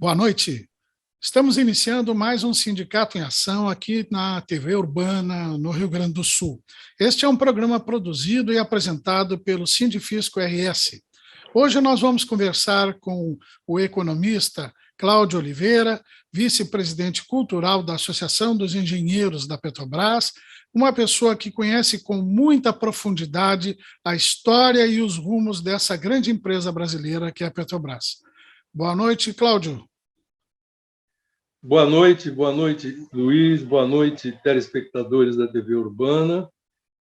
Boa noite. Estamos iniciando mais um Sindicato em Ação aqui na TV Urbana, no Rio Grande do Sul. Este é um programa produzido e apresentado pelo Sindifisco RS. Hoje nós vamos conversar com o economista Cláudio Oliveira, vice-presidente cultural da Associação dos Engenheiros da Petrobras, uma pessoa que conhece com muita profundidade a história e os rumos dessa grande empresa brasileira que é a Petrobras. Boa noite, Cláudio. Boa noite, Luiz, boa noite, telespectadores da TV Urbana.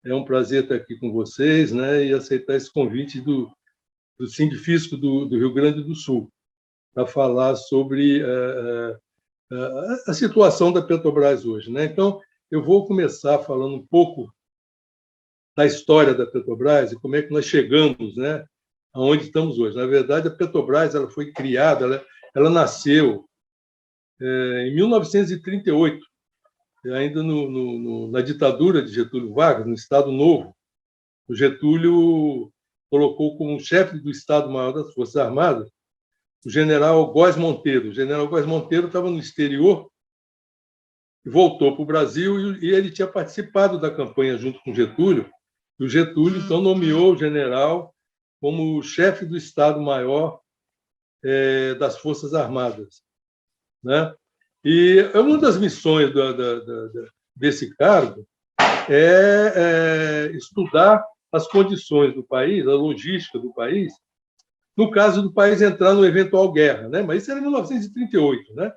É um prazer estar aqui com vocês, né, e aceitar esse convite do Sindifisco do Rio Grande do Sul para falar sobre a situação da Petrobras hoje, né? Então, eu vou começar falando um pouco da história da Petrobras e como é que nós chegamos, né, aonde estamos hoje. Na verdade, a Petrobras ela foi criada, ela nasceu em 1938, ainda na ditadura de Getúlio Vargas, no Estado Novo. O Getúlio colocou como chefe do Estado-Maior das Forças Armadas o general Góes Monteiro. O general Góes Monteiro estava no exterior e voltou para o Brasil, e ele tinha participado da campanha junto com Getúlio. E o Getúlio, então, nomeou o general como chefe do Estado-Maior das Forças Armadas, né? E uma das missões desse cargo é estudar as condições do país, a logística do país, no caso do país entrar numa eventual guerra, né? Mas isso era em 1938, né?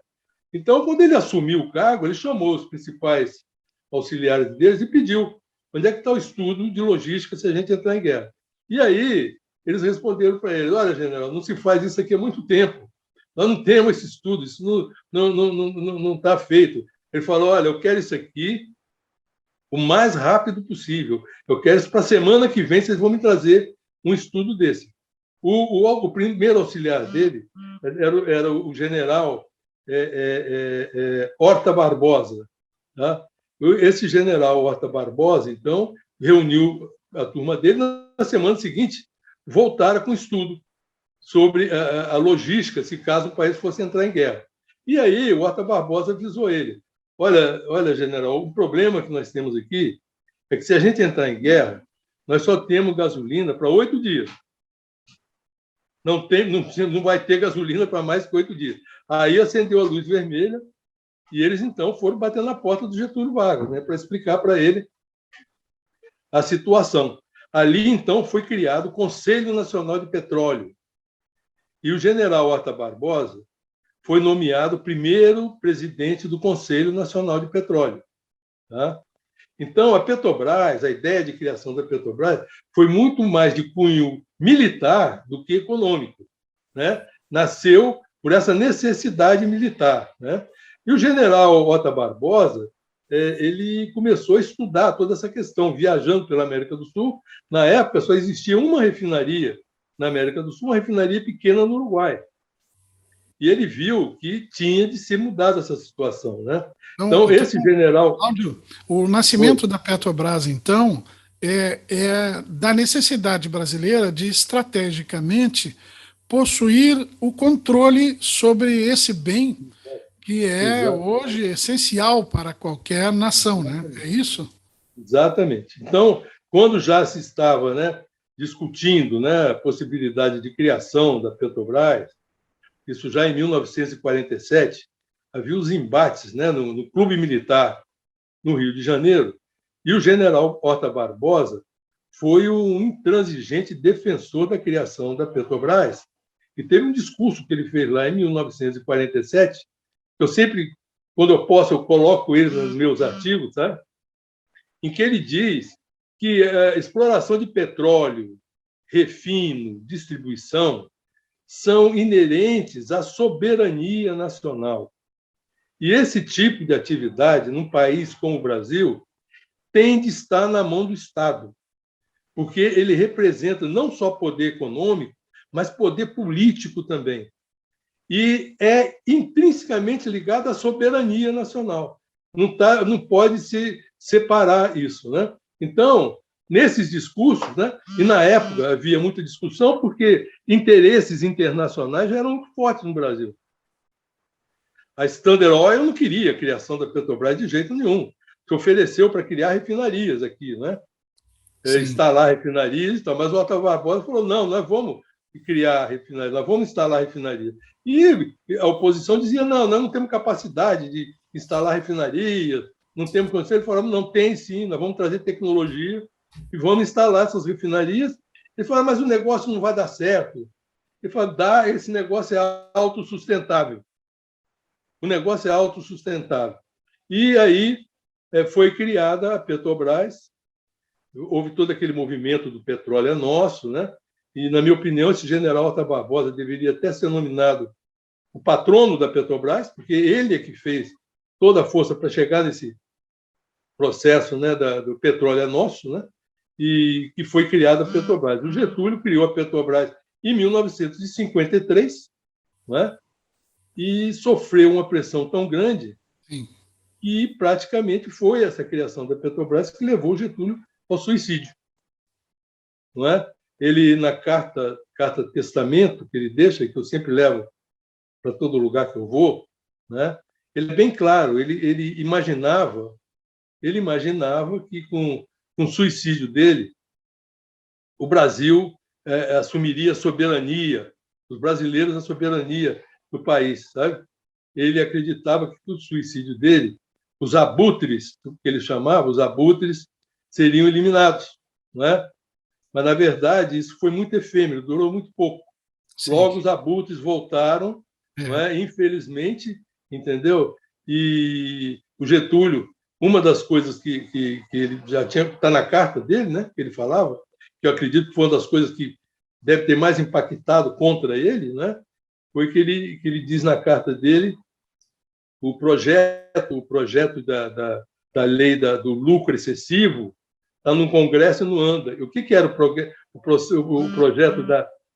Então, quando ele assumiu o cargo, ele chamou os principais auxiliares deles e pediu: onde é que está o estudo de logística se a gente entrar em guerra? E aí eles responderam para ele: olha, general, não se faz isso aqui há muito tempo. Nós não temos esse estudo, isso não está feito. Ele falou: olha, eu quero isso aqui o mais rápido possível. Eu quero isso para a semana que vem, vocês vão me trazer um estudo desse. O primeiro auxiliar dele era o general Horta Barbosa. Tá? Esse general Horta Barbosa, então, reuniu a turma dele. Na semana seguinte, voltaram com estudo sobre a logística, se caso o país fosse entrar em guerra. E aí o Horta Barbosa avisou ele: olha, general, o problema que nós temos aqui é que se a gente entrar em guerra, nós só temos gasolina para 8 dias. Não vai ter gasolina para mais que 8 dias. Aí acendeu a luz vermelha e eles, então, foram bater na porta do Getúlio Vargas, né, para explicar para ele a situação. Ali, então, foi criado o Conselho Nacional de Petróleo. E o general Horta Barbosa foi nomeado primeiro presidente do Conselho Nacional de Petróleo. Tá? Então, a Petrobras, a ideia de criação da Petrobras, foi muito mais de cunho militar do que econômico, né? Nasceu por essa necessidade militar, né? E o general Horta Barbosa, ele começou a estudar toda essa questão, viajando pela América do Sul. Na época, só existia uma refinaria na América do Sul, uma refinaria pequena no Uruguai. E ele viu que tinha de ser mudada essa situação, né? Então esse general... Cláudio, o nascimento da Petrobras, então, é da necessidade brasileira de, estrategicamente, possuir o controle sobre esse bem que é hoje essencial para qualquer nação, né? É isso? Exatamente. Então, quando já se estava, né, discutindo, né, a possibilidade de criação da Petrobras, isso já em 1947, havia os embates, né, no Clube Militar, no Rio de Janeiro, e o general Horta Barbosa foi um intransigente defensor da criação da Petrobras, e teve um discurso que ele fez lá em 1947, eu sempre, quando eu posso, eu coloco ele nos meus artigos, tá? Em que ele diz que a exploração de petróleo, refino, distribuição, são inerentes à soberania nacional. E esse tipo de atividade, num país como o Brasil, tem de estar na mão do Estado, porque ele representa não só poder econômico, mas poder político também. E é intrinsecamente ligado à soberania nacional. Não pode se separar isso, né? Então, nesses discursos, né, e na época havia muita discussão porque interesses internacionais já eram muito fortes no Brasil. A Standard Oil não queria a criação da Petrobras de jeito nenhum. Se ofereceu para criar refinarias aqui, né? Instalar refinarias, então, mas o Otávio Barbosa falou: não, nós vamos criar refinarias, nós vamos instalar refinarias. E a oposição dizia: não, nós não temos capacidade de instalar refinarias, não temos condição. Ele falou: não, tem sim, nós vamos trazer tecnologia e vamos instalar essas refinarias. Ele falou: mas o negócio não vai dar certo. Ele falou: esse negócio é autossustentável. O negócio é autossustentável. E aí foi criada a Petrobras. Houve todo aquele movimento do petróleo é nosso, né? E, na minha opinião, esse general Otávio Barbosa deveria até ser nominado o patrono da Petrobras, porque ele é que fez toda a força para chegar nesse processo, né, do petróleo é nosso, né? E que foi criada a Petrobras. O Getúlio criou a Petrobras em 1953, né? E sofreu uma pressão tão grande que praticamente foi essa criação da Petrobras que levou o Getúlio ao suicídio. Não é? Ele, na carta testamento que ele deixa, que eu sempre levo para todo lugar que eu vou, né? Ele é bem claro, ele imaginava que com o suicídio dele, o Brasil assumiria a soberania, os brasileiros a soberania do país, sabe? Ele acreditava que com o suicídio dele, os abutres, que ele chamava, os abutres, seriam eliminados, não é? Mas, na verdade, isso foi muito efêmero, durou muito pouco. Sim. Logo, os abutres voltaram, não é? Infelizmente, entendeu? E o Getúlio, uma das coisas que ele já tinha, está na carta dele, né? Que ele falava, que eu acredito que foi uma das coisas que deve ter mais impactado contra ele, né? Foi que ele diz na carta dele o projeto da lei do lucro excessivo está no Congresso e não anda. O que era o projeto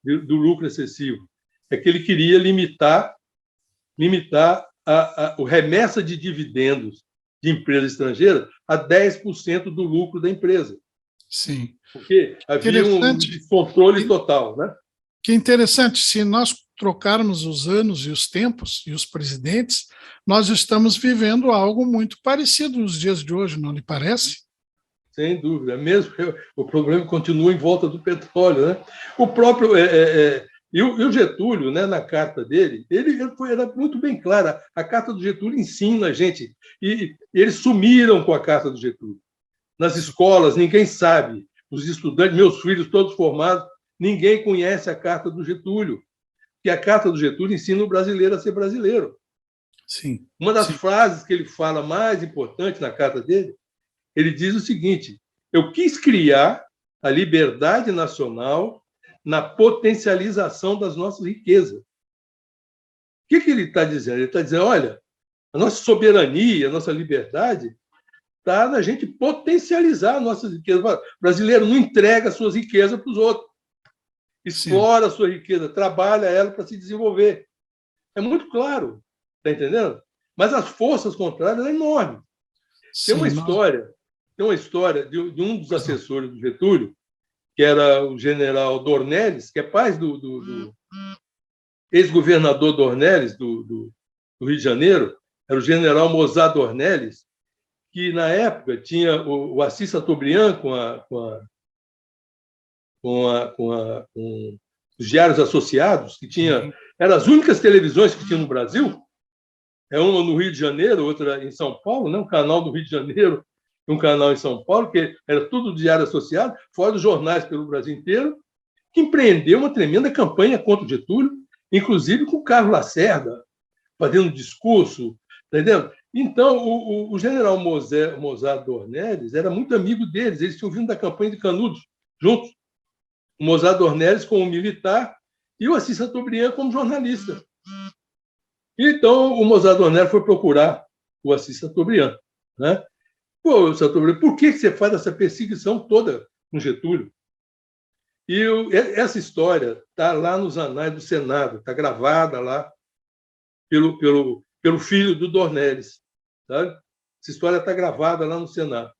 do lucro excessivo? É que ele queria limitar o remessa de dividendos de empresa estrangeira a 10% do lucro da empresa. Sim. Porque havia um descontrole total, né? Que interessante, se nós trocarmos os anos e os tempos e os presidentes, nós estamos vivendo algo muito parecido nos dias de hoje, não lhe parece? Sem dúvida. Mesmo o problema continua em volta do petróleo, né? O próprio e o Getúlio, né, na carta dele, era muito bem clara. A carta do Getúlio ensina a gente. E eles sumiram com a carta do Getúlio. Nas escolas, ninguém sabe. Os estudantes, meus filhos, todos formados, ninguém conhece a carta do Getúlio. Que a carta do Getúlio ensina o brasileiro a ser brasileiro. Sim. Uma das frases que ele fala mais importante na carta dele, ele diz o seguinte: eu quis criar a liberdade nacional na potencialização das nossas riquezas. O que ele está dizendo? Ele está dizendo: olha, a nossa soberania, a nossa liberdade está na gente potencializar nossas riquezas. O brasileiro não entrega suas riquezas para os outros. Explora a sua riqueza, trabalha ela para se desenvolver. É muito claro, está entendendo? Mas as forças contrárias são enormes. Tem uma história de um dos assessores do Getúlio, que era o general Dornelles, que é pai do ex-governador Dornelles, do Rio de Janeiro, era o general Mozart Dornelles, que, na época, tinha o Assis Chateaubriand com os diários associados, que tinha... Eram as únicas televisões que tinha no Brasil, uma no Rio de Janeiro, outra em São Paulo, né? Um canal do Rio de Janeiro e um canal em São Paulo, que era tudo diário associado, fora os jornais pelo Brasil inteiro, que empreendeu uma tremenda campanha contra o Getúlio, inclusive com o Carlos Lacerda, fazendo discurso, tá entendendo? Então, o general Mozart Dornelles era muito amigo deles, eles tinham vindo da campanha de Canudos, juntos. O Mozart Dornelles como militar e o Assis Chateaubriand como jornalista. Então, o Mozart Dornelles foi procurar o Assis Chateaubriand, né? Pô, Chateaubriand, por que você faz essa perseguição toda com Getúlio? E essa história está lá nos anais do Senado, está gravada lá pelo filho do Dornelles, sabe? Essa história está gravada lá no Senado.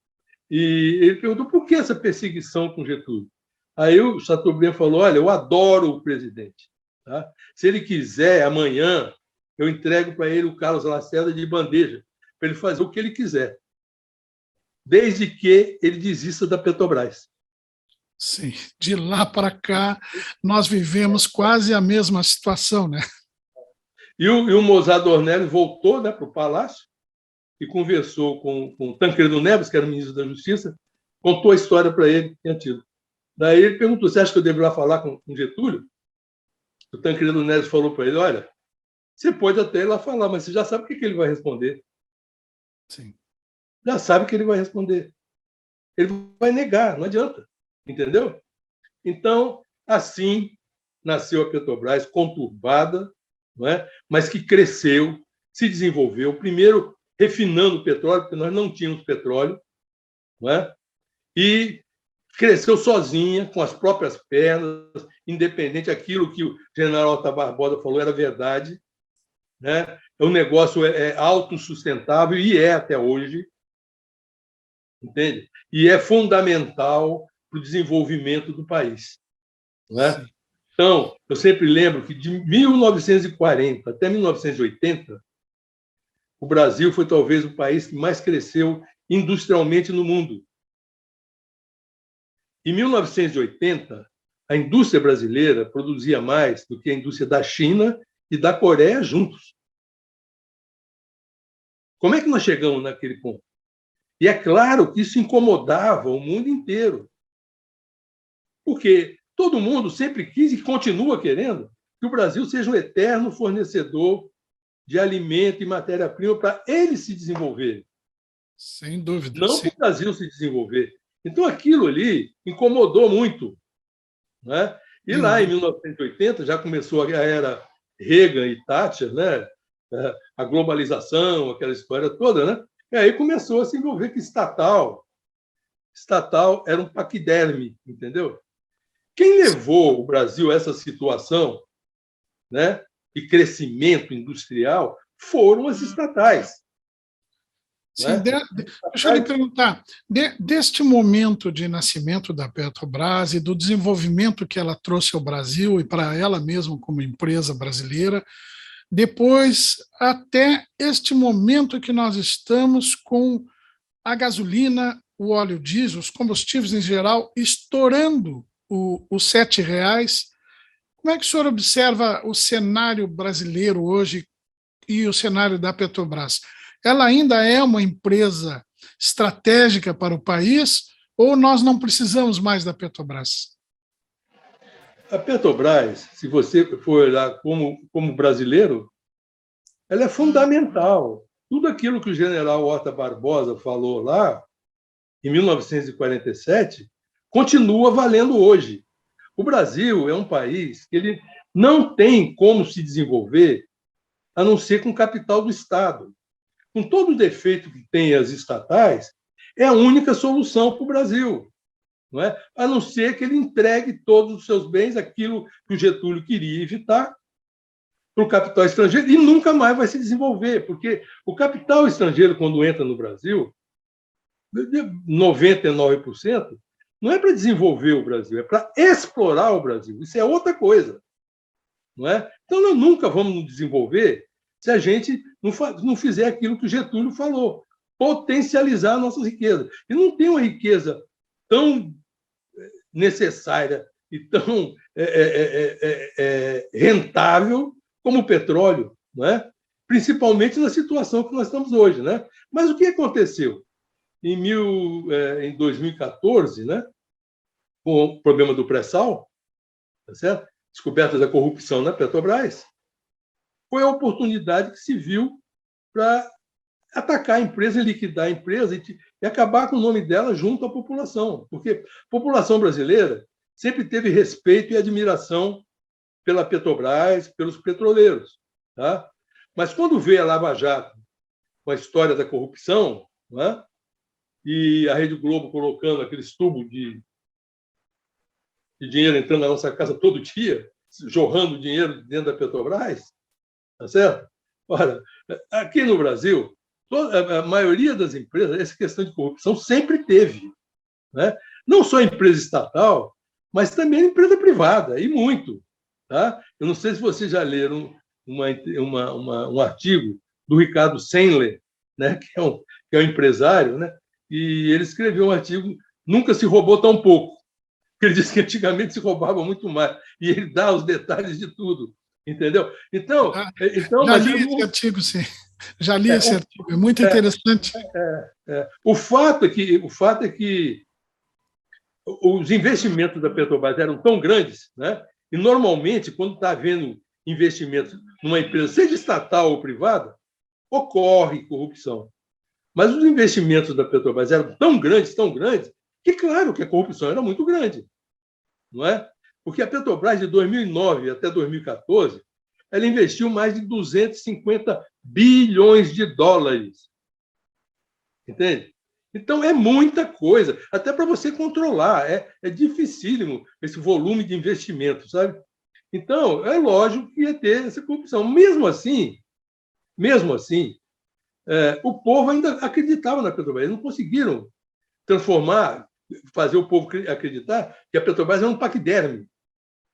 E ele perguntou por que essa perseguição com Getúlio. Aí o Chateaubriand falou: olha, eu adoro o presidente. Tá? Se ele quiser, amanhã, eu entrego para ele o Carlos Lacerda de bandeja, para ele fazer o que ele quiser, desde que ele desista da Petrobras. Sim, de lá para cá, nós vivemos quase a mesma situação, né? E o Mozart Dornelles voltou, né, para o Palácio e conversou com o Tancredo Neves, que era o ministro da Justiça, contou a história para ele que tinha tido. Daí ele perguntou: você acha que eu devo ir lá falar com Getúlio? O Tancredo Neves falou para ele: olha, você pode até ir lá falar, mas você já sabe o que ele vai responder. Sim. Já sabe o que ele vai responder. Ele vai negar, não adianta. Entendeu? Então, assim nasceu a Petrobras, conturbada, não é? Mas que cresceu, se desenvolveu, primeiro refinando o petróleo, porque nós não tínhamos petróleo, não é? E cresceu sozinha, com as próprias pernas, independente daquilo que o general Alta Barbosa falou, era verdade. Né? O negócio é autossustentável, e é até hoje, entende? E é fundamental para o desenvolvimento do país. Né? Então, eu sempre lembro que de 1940 até 1980, o Brasil foi talvez o país que mais cresceu industrialmente no mundo. Em 1980, a indústria brasileira produzia mais do que a indústria da China e da Coreia juntos. Como é que nós chegamos naquele ponto? E é claro que isso incomodava o mundo inteiro. Porque todo mundo sempre quis e continua querendo que o Brasil seja um eterno fornecedor de alimento e matéria-prima para ele se desenvolver. Sem dúvida. Não para o Brasil se desenvolver. Então, aquilo ali incomodou muito. Né? E lá, em 1980, já começou a era Reagan e Thatcher, né? A globalização, aquela história toda, né? E aí começou a se envolver que estatal era um paquiderme, entendeu? Quem levou o Brasil a essa situação, né, de crescimento industrial foram as estatais. Sim, Né? Deixa eu lhe perguntar, deste momento de nascimento da Petrobras e do desenvolvimento que ela trouxe ao Brasil e para ela mesma como empresa brasileira, depois até este momento que nós estamos com a gasolina, o óleo diesel, os combustíveis em geral, estourando os R$ 7. Como é que o senhor observa o cenário brasileiro hoje e o cenário da Petrobras? Ela ainda é uma empresa estratégica para o país ou nós não precisamos mais da Petrobras? A Petrobras, se você for olhar como brasileiro, ela é fundamental. Tudo aquilo que o general Horta Barbosa falou lá, em 1947, continua valendo hoje. O Brasil é um país que ele não tem como se desenvolver a não ser com capital do Estado. Com todo o defeito que tem as estatais, é a única solução para o Brasil. Não é? A não ser que ele entregue todos os seus bens, aquilo que o Getúlio queria evitar, para o capital estrangeiro, e nunca mais vai se desenvolver, porque o capital estrangeiro, quando entra no Brasil, 99%, não é para desenvolver o Brasil, é para explorar o Brasil. Isso é outra coisa. Não é? Então, nós nunca vamos nos desenvolver se a gente não fizer aquilo que o Getúlio falou, potencializar a nossa riqueza. E não tem uma riqueza tão necessária e tão rentável como o petróleo, não é? Principalmente na situação que nós estamos hoje. Né? Mas o que aconteceu? Em 2014, né, com o problema do pré-sal, tá certo? Descobertas da corrupção na Petrobras, foi a oportunidade que se viu para atacar a empresa, liquidar a empresa e acabar com o nome dela junto à população. Porque a população brasileira sempre teve respeito e admiração pela Petrobras, pelos petroleiros. Tá? Mas quando veio a Lava Jato, com a história da corrupção, né, e a Rede Globo colocando aqueles tubos de dinheiro entrando na nossa casa todo dia, jorrando dinheiro dentro da Petrobras, tá certo? Ora, aqui no Brasil, a maioria das empresas, essa questão de corrupção sempre teve. Né? Não só empresa estatal, mas também empresa privada, e muito. Tá? Eu não sei se vocês já leram um artigo do Ricardo Sandler, né, que é um empresário, né, e ele escreveu um artigo, Nunca se roubou tão pouco. Ele disse que antigamente se roubava muito mais, e ele dá os detalhes de tudo, entendeu? Então, Já li esse artigo, sim. Já li esse artigo, é muito interessante. O fato é que os investimentos da Petrobras eram tão grandes, né? E normalmente, quando está havendo investimentos numa empresa, seja estatal ou privada, ocorre corrupção. Mas os investimentos da Petrobras eram tão grandes, que claro que a corrupção era muito grande, não é? Porque a Petrobras, de 2009 até 2014, ela investiu mais de 250 bilhões de dólares. Entende? Então, é muita coisa, até para você controlar. É dificílimo esse volume de investimento, sabe? Então, é lógico que ia ter essa corrupção. Mesmo assim, o povo ainda acreditava na Petrobras. Eles não conseguiram fazer o povo acreditar que a Petrobras era um paquiderme,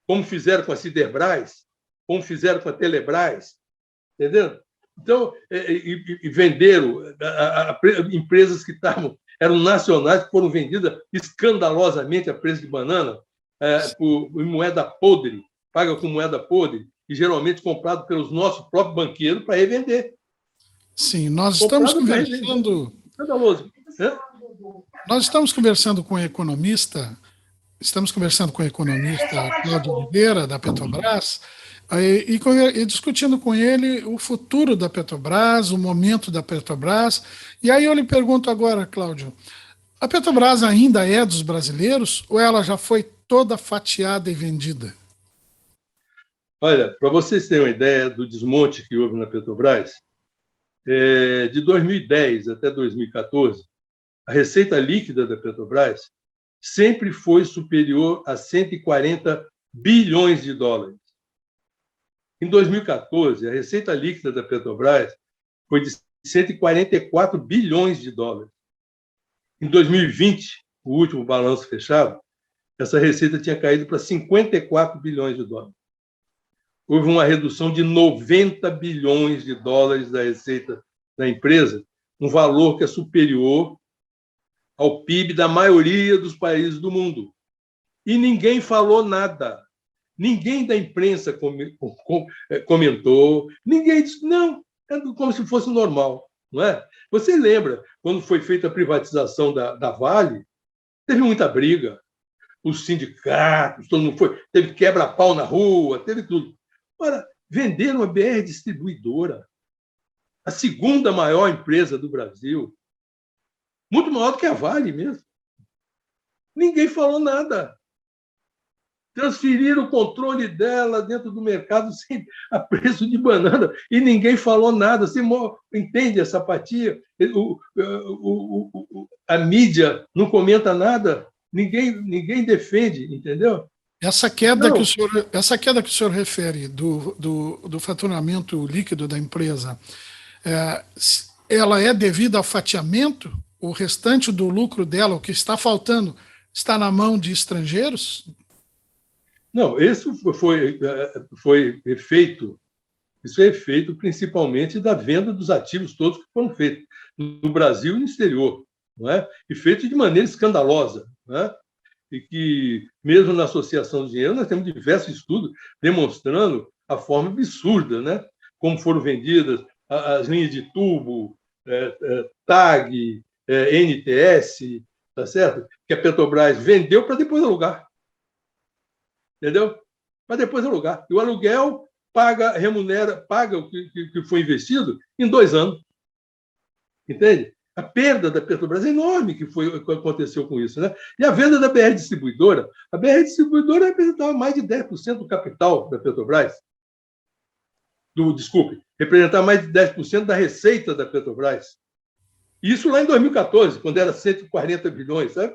como fizeram com a Siderbras, como fizeram com a Telebrás, entendeu? Então, venderam empresas que eram nacionais, que foram vendidas escandalosamente a preço de banana, por moeda podre, paga com moeda podre, e geralmente comprado pelos nossos próprios banqueiros para revender. Sim, nós estamos conversando. Escandaloso. Nós estamos conversando com o economista. Estamos conversando com o economista Cláudio Oliveira, da Petrobras, e discutindo com ele o futuro da Petrobras, o momento da Petrobras. E aí eu lhe pergunto agora, Cláudio, a Petrobras ainda é dos brasileiros ou ela já foi toda fatiada e vendida? Olha, para vocês terem uma ideia do desmonte que houve na Petrobras, de 2010 até 2014, a receita líquida da Petrobras sempre foi superior a 140 bilhões de dólares. Em 2014, a receita líquida da Petrobras foi de 144 bilhões de dólares. Em 2020, o último balanço fechado, essa receita tinha caído para 54 bilhões de dólares. Houve uma redução de 90 bilhões de dólares da receita da empresa, um valor que é superior ao PIB da maioria dos países do mundo. E ninguém falou nada. Ninguém da imprensa comentou, ninguém disse, não, é como se fosse normal. Não é? Você lembra, quando foi feita a privatização da Vale, teve muita briga, os sindicatos, todo mundo teve quebra-pau na rua, teve tudo. Ora, venderam a BR Distribuidora, a segunda maior empresa do Brasil, muito maior do que a Vale mesmo. Ninguém falou nada. Transferiram o controle dela dentro do mercado a preço de banana e ninguém falou nada. Você entende essa apatia? A mídia não comenta nada, ninguém defende, entendeu? Essa queda que o senhor refere do faturamento líquido da empresa, ela é devida ao fatiamento? O restante do lucro dela, o que está faltando, está na mão de estrangeiros? Não, isso foi efeito. Isso é efeito principalmente da venda dos ativos todos que foram feitos no Brasil e no exterior, não é? E feito de maneira escandalosa, não é? E que, mesmo na associação de dinheiro, nós temos diversos estudos demonstrando a forma absurda, né? Como foram vendidas as linhas de tubo, TAG, NTS, tá certo? Que a Petrobras vendeu para depois alugar. Entendeu? Para depois alugar. E o aluguel paga o que foi investido em 2 anos. Entende? A perda da Petrobras é enorme que aconteceu com isso, né? E a venda da BR Distribuidora, a BR Distribuidora representava mais de 10% do capital da Petrobras. Representava mais de 10% da receita da Petrobras. Isso lá em 2014, quando era 140 bilhões, sabe?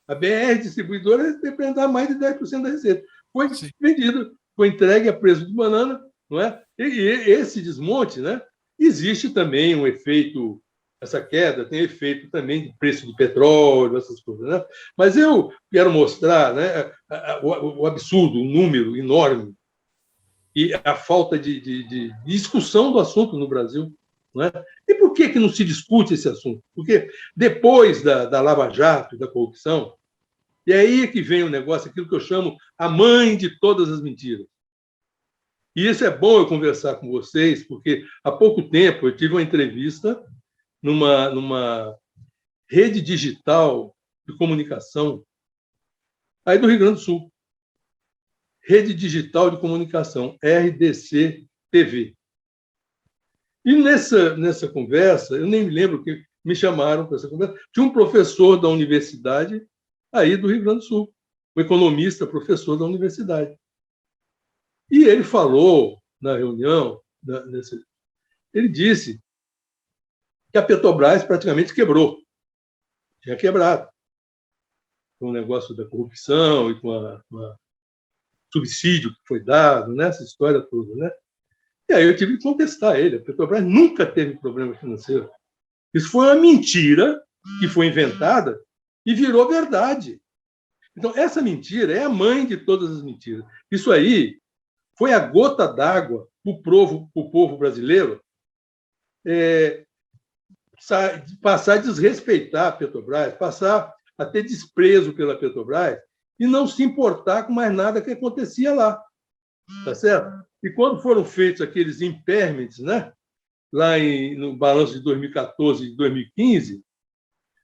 A BR Distribuidora representava mais de 10% da receita. Foi vendido, foi entregue a preço de banana, não é? E esse desmonte, né? Existe também um efeito, essa queda tem efeito também de preço de petróleo, essas coisas, né? Mas eu quero mostrar, né, o absurdo, o número enorme e a falta de discussão do assunto no Brasil. Não é? E por que não se discute esse assunto? Porque depois da Lava Jato e da corrupção, e aí que vem o negócio, aquilo que eu chamo a mãe de todas as mentiras. E isso é bom eu conversar com vocês, porque há pouco tempo eu tive uma entrevista numa rede digital de comunicação aí do Rio Grande do Sul. Rede Digital de Comunicação, RDC TV. E nessa conversa, eu nem me lembro que me chamaram para essa conversa, tinha um professor da universidade aí do Rio Grande do Sul, um economista, professor da universidade. E ele falou na reunião, ele disse que a Petrobras praticamente quebrou, tinha quebrado, com o negócio da corrupção e com a subsídio que foi dado, né? Essa história toda, né? E aí eu tive que contestar ele. A Petrobras nunca teve problema financeiro. Isso foi uma mentira que foi inventada e virou verdade. Então, essa mentira é a mãe de todas as mentiras. Isso aí foi a gota d'água para o povo brasileiro passar a desrespeitar a Petrobras, passar a ter desprezo pela Petrobras e não se importar com mais nada que acontecia lá. Tá certo? E quando foram feitos aqueles impairments, né, lá no balanço de 2014 e 2015,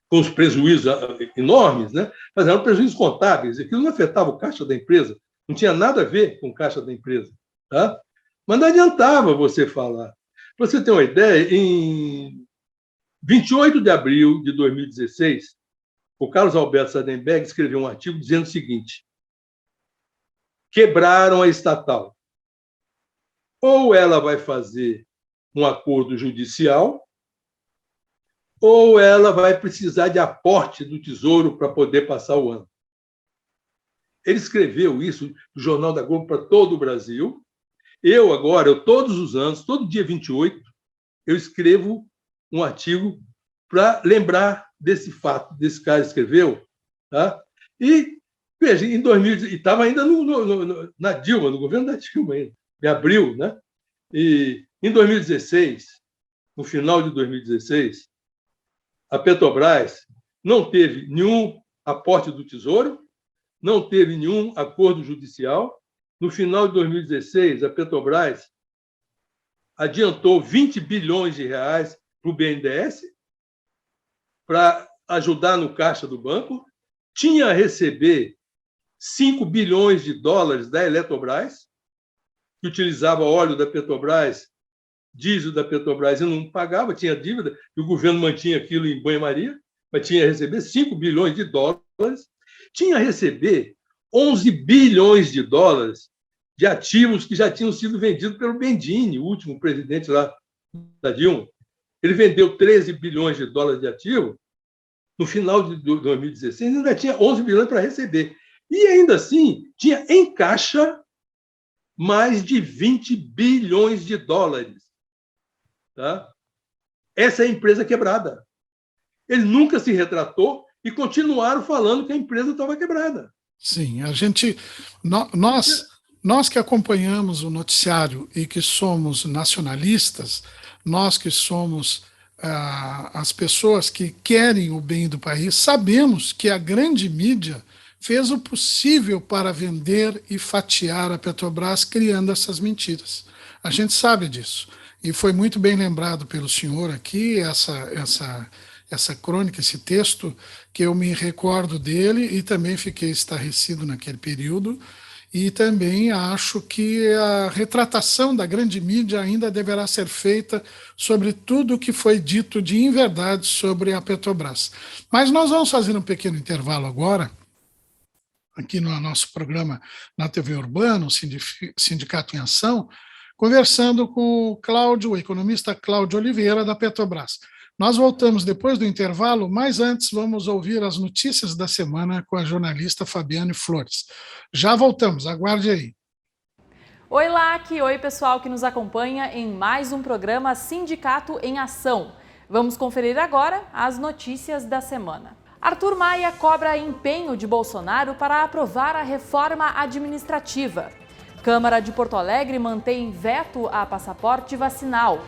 com os prejuízos enormes, né, mas eram prejuízos contábeis, aquilo não afetava o caixa da empresa, não tinha nada a ver com o caixa da empresa. Tá? Mas não adiantava você falar. Para você ter uma ideia, em 28 de abril de 2016, o Carlos Alberto Sardenberg escreveu um artigo dizendo o seguinte: quebraram a estatal. Ou ela vai fazer um acordo judicial, ou ela vai precisar de aporte do Tesouro para poder passar o ano. Ele escreveu isso no Jornal da Globo para todo o Brasil. Eu todos os anos, todo dia 28, eu escrevo um artigo para lembrar desse fato, desse cara escreveu. Tá? E, veja, em 2000, e estava ainda na Dilma, no governo da Dilma ainda, em abril, né? E em 2016, no final de 2016, a Petrobras não teve nenhum aporte do Tesouro, não teve nenhum acordo judicial. No final de 2016, a Petrobras adiantou 20 bilhões de reais para o BNDES, para ajudar no caixa do banco, tinha a receber 5 bilhões de dólares da Eletrobras, que utilizava óleo da Petrobras, diesel da Petrobras e não pagava, tinha dívida, e o governo mantinha aquilo em banho-maria, mas tinha a receber 5 bilhões de dólares, tinha a receber 11 bilhões de dólares de ativos que já tinham sido vendidos pelo Bendini, o último presidente lá da Dilma. Ele vendeu 13 bilhões de dólares de ativo, no final de 2016 ainda tinha 11 bilhões para receber. E ainda assim, tinha em caixa mais de 20 bilhões de dólares. Tá? Essa é a empresa quebrada. Ele nunca se retratou e continuaram falando que a empresa estava quebrada. Sim, nós que acompanhamos o noticiário e que somos nacionalistas, nós que somos as pessoas que querem o bem do país, sabemos que a grande mídia fez o possível para vender e fatiar a Petrobras, criando essas mentiras. A gente sabe disso. E foi muito bem lembrado pelo senhor aqui, essa crônica, esse texto, que eu me recordo dele e também fiquei estarrecido naquele período. E também acho que a retratação da grande mídia ainda deverá ser feita sobre tudo o que foi dito de inverdade sobre a Petrobras. Mas nós vamos fazer um pequeno intervalo agora, aqui no nosso programa na TV Urbana, o Sindicato em Ação, conversando com o economista Cláudio Oliveira, da Petrobras. Nós voltamos depois do intervalo, mas antes vamos ouvir as notícias da semana com a jornalista Fabiane Flores. Já voltamos, aguarde aí. Oi, Lac! Oi, pessoal que nos acompanha em mais um programa Sindicato em Ação. Vamos conferir agora as notícias da semana. Arthur Maia cobra empenho de Bolsonaro para aprovar a reforma administrativa. Câmara de Porto Alegre mantém veto a passaporte vacinal.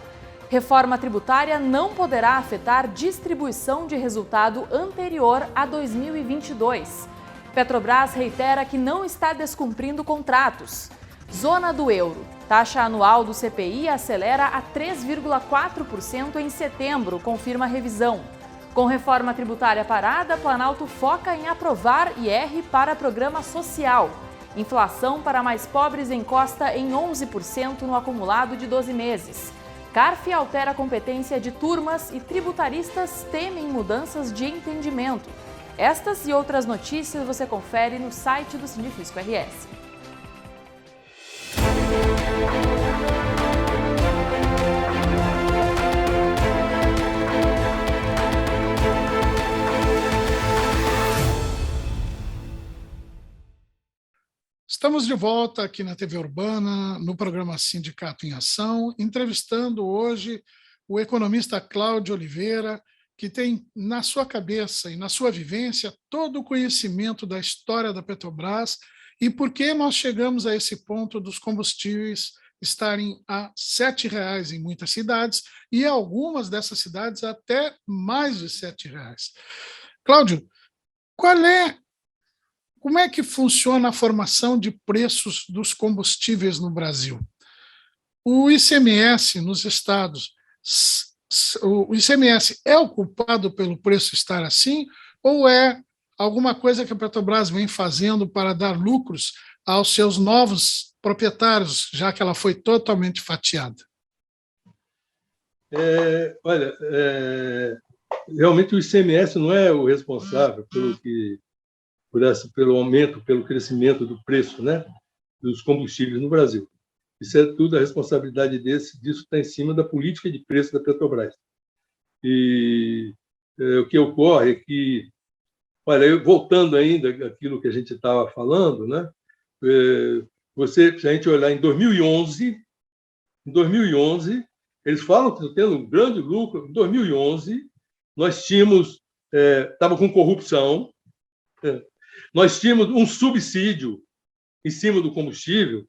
Reforma tributária não poderá afetar distribuição de resultado anterior a 2022. Petrobras reitera que não está descumprindo contratos. Zona do euro. Taxa anual do CPI acelera a 3,4% em setembro, confirma a revisão. Com reforma tributária parada, Planalto foca em aprovar IR para programa social. Inflação para mais pobres encosta em 11% no acumulado de 12 meses. CARF altera a competência de turmas e tributaristas temem mudanças de entendimento. Estas e outras notícias você confere no site do Sindifisco RS. Estamos de volta aqui na TV Urbana, no programa Sindicato em Ação, entrevistando hoje o economista Cláudio Oliveira, que tem na sua cabeça e na sua vivência todo o conhecimento da história da Petrobras e por que nós chegamos a esse ponto dos combustíveis estarem a R$ 7,00 em muitas cidades e algumas dessas cidades até mais de R$ 7,00. Cláudio, como é que funciona a formação de preços dos combustíveis no Brasil? O ICMS nos estados, o ICMS é o culpado pelo preço estar assim ou é alguma coisa que a Petrobras vem fazendo para dar lucros aos seus novos proprietários, já que ela foi totalmente fatiada? Realmente o ICMS não é o responsável pelo aumento, pelo crescimento do preço, né, dos combustíveis no Brasil. Isso é tudo, a responsabilidade disso está em cima da política de preço da Petrobras. E o que ocorre é que, voltando ainda àquilo que a gente estava falando, né, se a gente olhar em 2011, eles falam que estão tendo um grande lucro. Em 2011, nós tínhamos, estava com corrupção, nós tínhamos um subsídio em cima do combustível.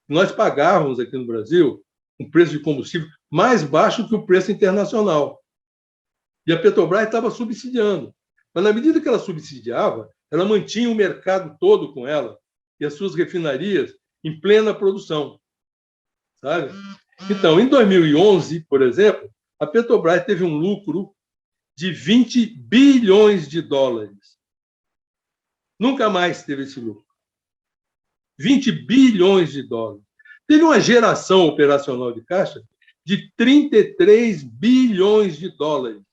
Nós pagávamos aqui no Brasil um preço de combustível mais baixo que o preço internacional. E a Petrobras estava subsidiando. Mas, na medida que ela subsidiava, ela mantinha o mercado todo com ela e as suas refinarias em plena produção. Sabe? Então, em 2011, por exemplo, a Petrobras teve um lucro de 20 bilhões de dólares. Nunca mais teve esse lucro. 20 bilhões de dólares. Teve uma geração operacional de caixa de 33 bilhões de dólares.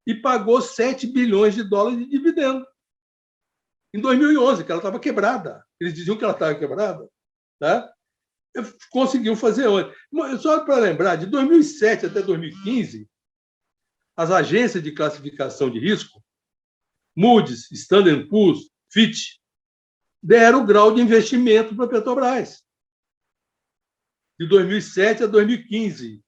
E pagou 7 bilhões de dólares de dividendo. Em 2011, que ela estava quebrada. Eles diziam que ela estava quebrada. Tá? Conseguiu fazer ontem. Só para lembrar, de 2007 até 2015, as agências de classificação de risco, Moody's, Standard & Poor's, Fitch, deram o grau de investimento para a Petrobras. De 2007 a 2015.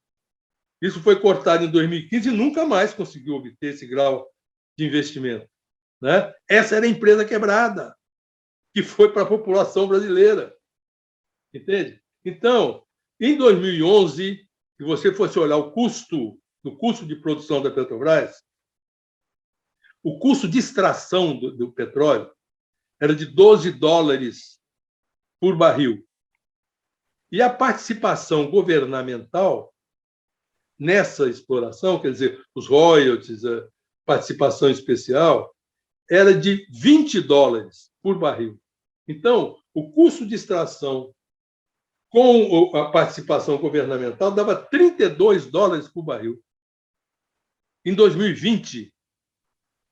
Isso foi cortado em 2015 e nunca mais conseguiu obter esse grau de investimento. Né? Essa era a empresa quebrada, que foi para a população brasileira. Entende? Então, em 2011, se você fosse olhar o custo de produção da Petrobras, o custo de extração do petróleo era de 12 dólares por barril. E a participação governamental nessa exploração, quer dizer, os royalties, a participação especial, era de 20 dólares por barril. Então, o custo de extração com a participação governamental dava 32 dólares por barril. Em 2020,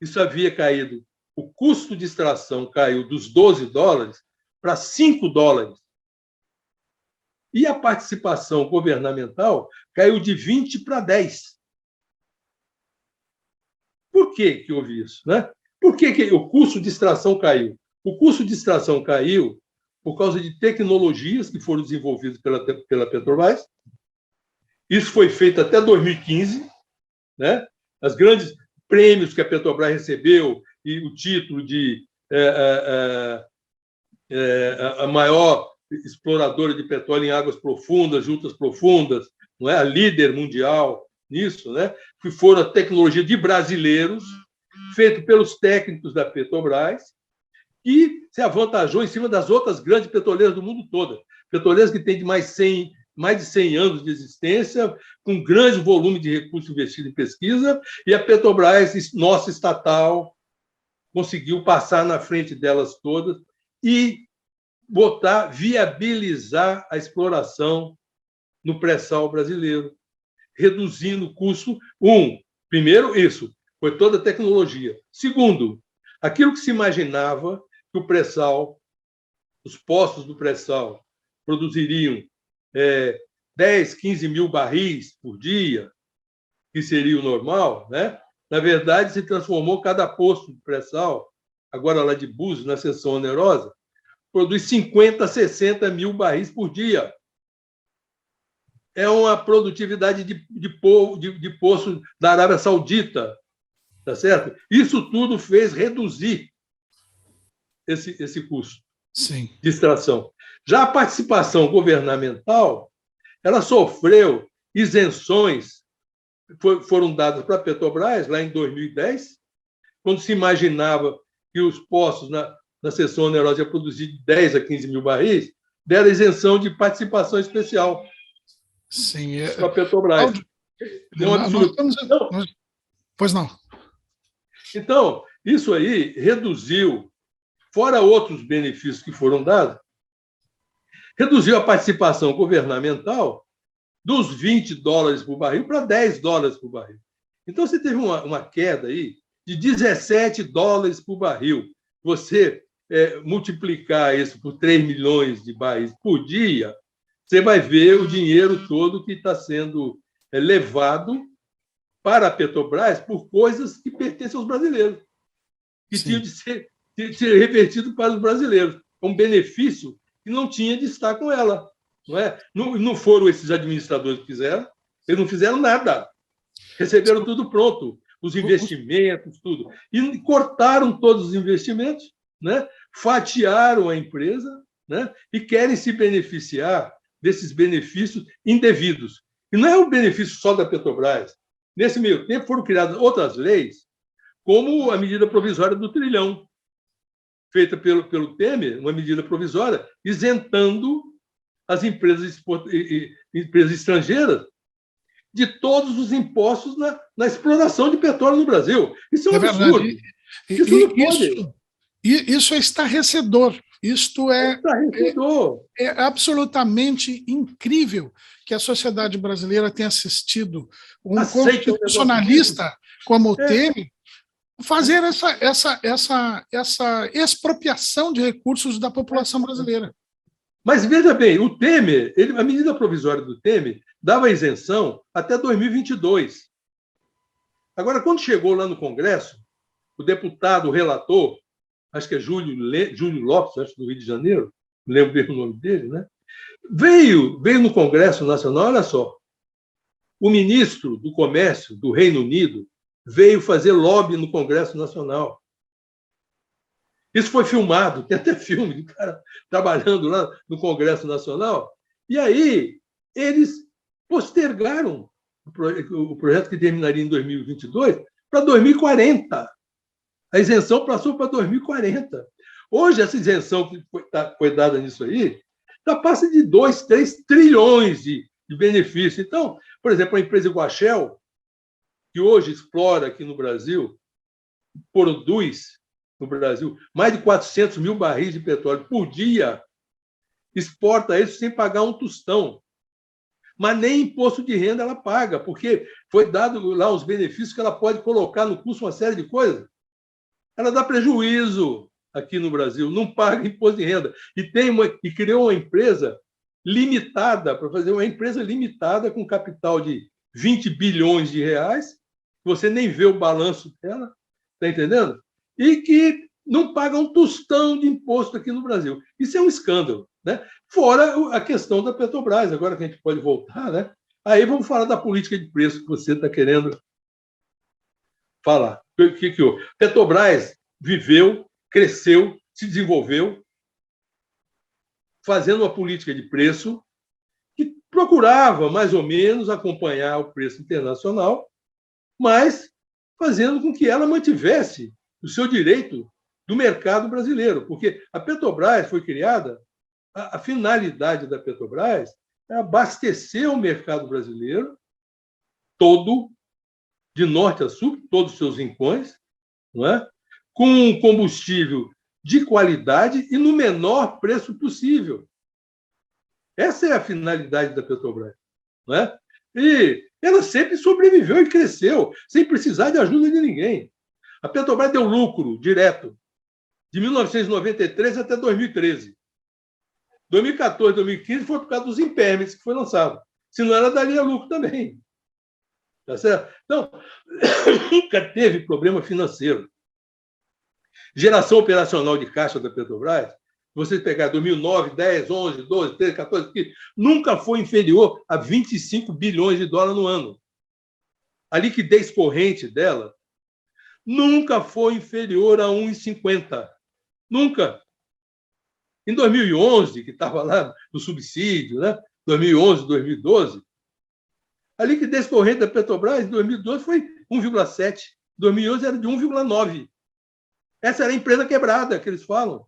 isso havia caído. O custo de extração caiu dos 12 dólares para 5 dólares. E a participação governamental caiu de 20 para 10. Por que houve isso? Né? Por que o custo de extração caiu? O custo de extração caiu por causa de tecnologias que foram desenvolvidas pela Petrobras. Isso foi feito até 2015. Né? Os grandes prêmios que a Petrobras recebeu e o título de a maior exploradora de petróleo em águas profundas, juntas profundas, não é? A líder mundial nisso, né? Que foram a tecnologia de brasileiros, feito pelos técnicos da Petrobras, e se avantajou em cima das outras grandes petroleiras do mundo todo. Petroleiras que têm mais de 100 anos de existência, com grande volume de recursos investidos em pesquisa, e a Petrobras, nossa estatal, conseguiu passar na frente delas todas e viabilizar a exploração no pré-sal brasileiro, reduzindo o custo. Primeiro, isso, foi toda a tecnologia. Segundo, aquilo que se imaginava que o pré-sal, os poços do pré-sal, produziriam 10, 15 mil barris por dia, que seria o normal, né? Na verdade, se transformou cada poço de pré-sal, agora lá de Búzios, na seção onerosa, produz 50, 60 mil barris por dia. É uma produtividade de poço da Arábia Saudita, tá certo? Isso tudo fez reduzir esse custo Sim. de extração. Já a participação governamental, ela sofreu isenções, foram dadas para a Petrobras lá em 2010, quando se imaginava que os poços na seção onerosa iam produzir de 10 a 15 mil barris, deram isenção de participação especial. Sim. Para a Petrobras. É um absurdo. Pois não. Então, isso aí reduziu, fora outros benefícios que foram dados, reduziu a participação governamental dos $20 por barril para $10 por barril. Então, você teve uma queda aí de $17 por barril. Você multiplicar isso por 3 milhões de barris por dia, você vai ver o dinheiro todo que está sendo levado para a Petrobras por coisas que pertencem aos brasileiros, que tinham de ser revertido para os brasileiros. É um benefício que não tinha de estar com ela. Não é? Não foram esses administradores que fizeram, eles não fizeram nada. Receberam tudo pronto, os investimentos, tudo. E cortaram todos os investimentos, né? Fatiaram a empresa, né? E querem se beneficiar desses benefícios indevidos. E não é um benefício só da Petrobras. Nesse meio tempo foram criadas outras leis, como a medida provisória do trilhão, feita pelo Temer, uma medida provisória, isentando as empresas estrangeiras de todos os impostos na exploração de petróleo no Brasil. Isso é um absurdo. Isso não pode. Isso é estarrecedor. Isto é absolutamente incrível que a sociedade brasileira tenha assistido um constitucionalista como o Temer fazer essa expropriação de recursos da população brasileira. Mas veja bem, o Temer, a medida provisória do Temer dava isenção até 2022. Agora, quando chegou lá no Congresso, o deputado, o relator, acho que é Júlio Lopes, acho, do Rio de Janeiro, não lembro bem o nome dele, né? Veio no Congresso Nacional, olha só, o ministro do Comércio do Reino Unido veio fazer lobby no Congresso Nacional. Isso foi filmado, tem até filme do cara trabalhando lá no Congresso Nacional. E aí eles postergaram o projeto que terminaria em 2022 para 2040. A isenção passou para 2040. Hoje, essa isenção que foi dada nisso aí passa de 2, 3 trilhões de benefícios. Então, por exemplo, a empresa igual a Shell, que hoje explora aqui no Brasil, produz no Brasil mais de 400 mil barris de petróleo por dia, exporta isso sem pagar um tostão. Mas nem imposto de renda ela paga, porque foi dado lá os benefícios que ela pode colocar no custo uma série de coisas. Ela dá prejuízo aqui no Brasil, não paga imposto de renda. E criou uma empresa limitada, para fazer uma empresa limitada com capital de 20 bilhões de reais, você nem vê o balanço dela, está entendendo? E que não paga um tostão de imposto aqui no Brasil. Isso é um escândalo, né? Fora a questão da Petrobras, agora que a gente pode voltar, né? Aí vamos falar da política de preço que você está querendo falar. O que houve? Petrobras viveu, cresceu, se desenvolveu, fazendo uma política de preço que procurava, mais ou menos, acompanhar o preço internacional, mas fazendo com que ela mantivesse o seu direito do mercado brasileiro, porque a Petrobras foi criada, a finalidade da Petrobras é abastecer o mercado brasileiro todo, de norte a sul, todos os seus rincões, não é? Com um combustível de qualidade e no menor preço possível. Essa é a finalidade da Petrobras, não é? E ela sempre sobreviveu e cresceu, sem precisar de ajuda de ninguém. A Petrobras deu lucro direto de 1993 até 2013. 2014, 2015 foi por causa dos impérios que foi lançado. Se não era, daria lucro também. Tá certo? Então, nunca teve problema financeiro. Geração operacional de caixa da Petrobras, você pegar 2009, 10, 11, 12, 13, 14, 15, nunca foi inferior a 25 bilhões de dólares no ano. A liquidez corrente dela nunca foi inferior a 1,50. Nunca. Em 2011, que estava lá no subsídio, né? 2011, 2012, a liquidez corrente da Petrobras em 2012 foi 1,7. 2011 era de 1,9. Essa era a empresa quebrada que eles falam.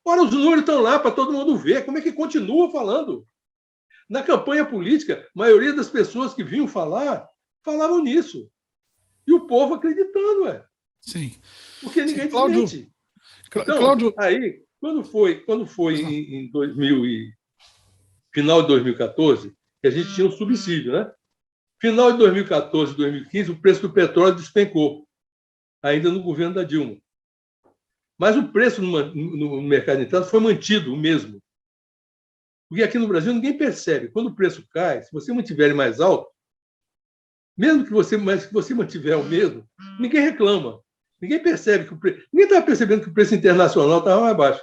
Ora, os números estão lá para todo mundo ver. Como é que continua falando? Na campanha política, a maioria das pessoas que vinham falar, falavam nisso. E o povo acreditando, Sim. Porque ninguém Cláudio, desmente. Então, Cláudio... aí, quando foi em 2000 final de 2014, que a gente tinha um subsídio, né? Final de 2014, 2015, o preço do petróleo despencou, ainda no governo da Dilma. Mas o preço no mercado interno foi mantido o mesmo. Porque aqui no Brasil ninguém percebe. Quando o preço cai, se você mantiver ele mais alto, mesmo que você mantiver o mesmo, ninguém reclama. Ninguém percebe que o preço. Ninguém estava percebendo que o preço internacional estava mais baixo.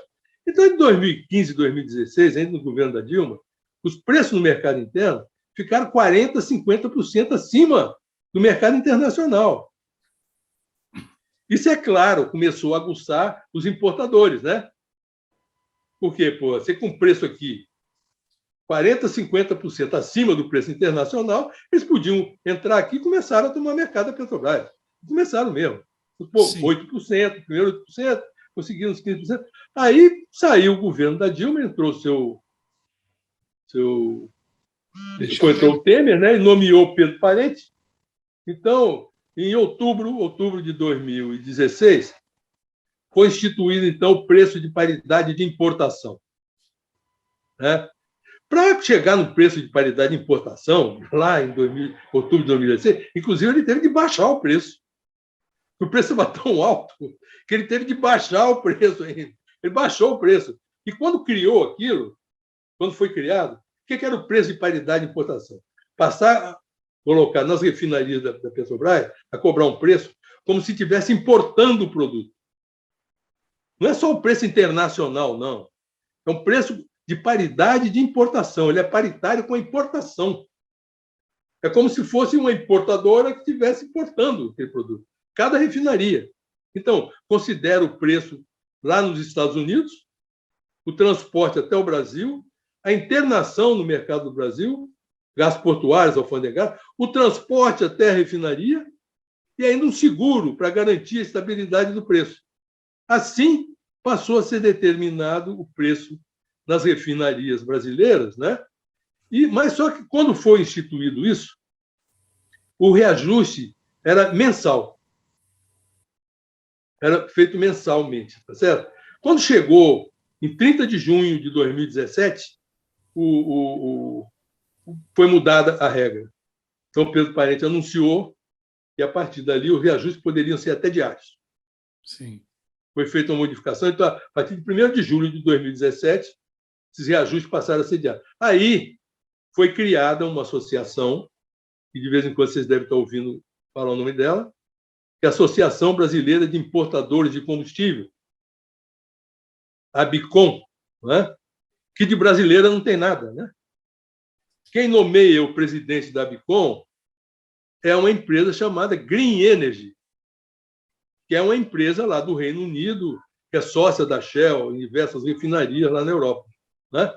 Então, em 2015 e 2016, ainda no governo da Dilma, os preços no mercado interno ficaram 40%, 50% acima do mercado internacional. Isso, é claro, começou a aguçar os importadores, né? Por quê? Pô, você com preço aqui 40%, 50% acima do preço internacional, eles podiam entrar aqui e começaram a tomar mercado da Petrobras. Começaram mesmo. Pô, 8%, primeiro 8%, conseguiram uns 15%. Aí saiu o governo da Dilma, entrou entrou o Temer, né? E nomeou Pedro Parente. Então, em outubro de 2016, foi instituído, então, o preço de paridade de importação. Né? Para chegar no preço de paridade de importação, lá em outubro de 2016, inclusive ele teve de baixar o preço. O preço estava tão alto que ele teve de baixar o preço ainda. Ele baixou o preço. E quando criou aquilo, quando foi criado, o que era o preço de paridade de importação? Passar a colocar nas refinarias da Petrobras a cobrar um preço como se estivesse importando o produto. Não é só o preço internacional, não. É um preço de paridade de importação. Ele é paritário com a importação. É como se fosse uma importadora que estivesse importando aquele produto. Cada refinaria. Então, considera o preço lá nos Estados Unidos, o transporte até o Brasil, a internação no mercado do Brasil, gastos portuários, alfandegados, o transporte até a refinaria e ainda um seguro para garantir a estabilidade do preço. Assim, passou a ser determinado o preço nas refinarias brasileiras, né? Mas só que quando foi instituído isso, o reajuste era mensal. Era feito mensalmente, tá certo? Quando chegou em 30 de junho de 2017, foi mudada a regra. Então, Pedro Parente anunciou que, a partir dali, os reajustes poderiam ser até diários. Sim. Foi feita uma modificação, então, a partir de 1º de julho de 2017, esses reajustes passaram a ser diários. Aí, foi criada uma associação, que de vez em quando vocês devem estar ouvindo falar o nome dela, que é a Associação Brasileira de Importadores de Combustível, a ABICOM, né? Que de brasileira não tem nada, né? Quem nomeia o presidente da ABICOM é uma empresa chamada Green Energy, que é uma empresa lá do Reino Unido, que é sócia da Shell em diversas refinarias lá na Europa. né?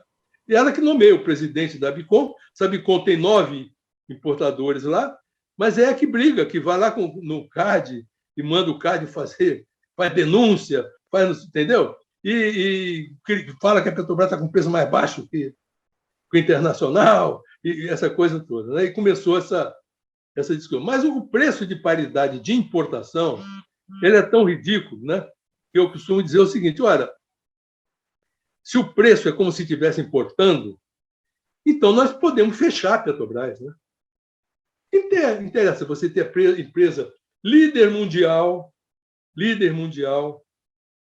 E ela que nomeia o presidente da Bicom. A Bicom tem 9 importadores lá, mas é a que briga, que vai lá no CAD e manda o CAD fazer, faz denúncia, entendeu? E fala que a Petrobras está com preço mais baixo que o internacional, e essa coisa toda, né? E começou essa discussão. Mas o preço de paridade de importação ele é tão ridículo, né? Que eu costumo dizer o seguinte: olha, se o preço é como se estivesse importando, então nós podemos fechar a Petrobras, né? Interessa você ter a empresa líder mundial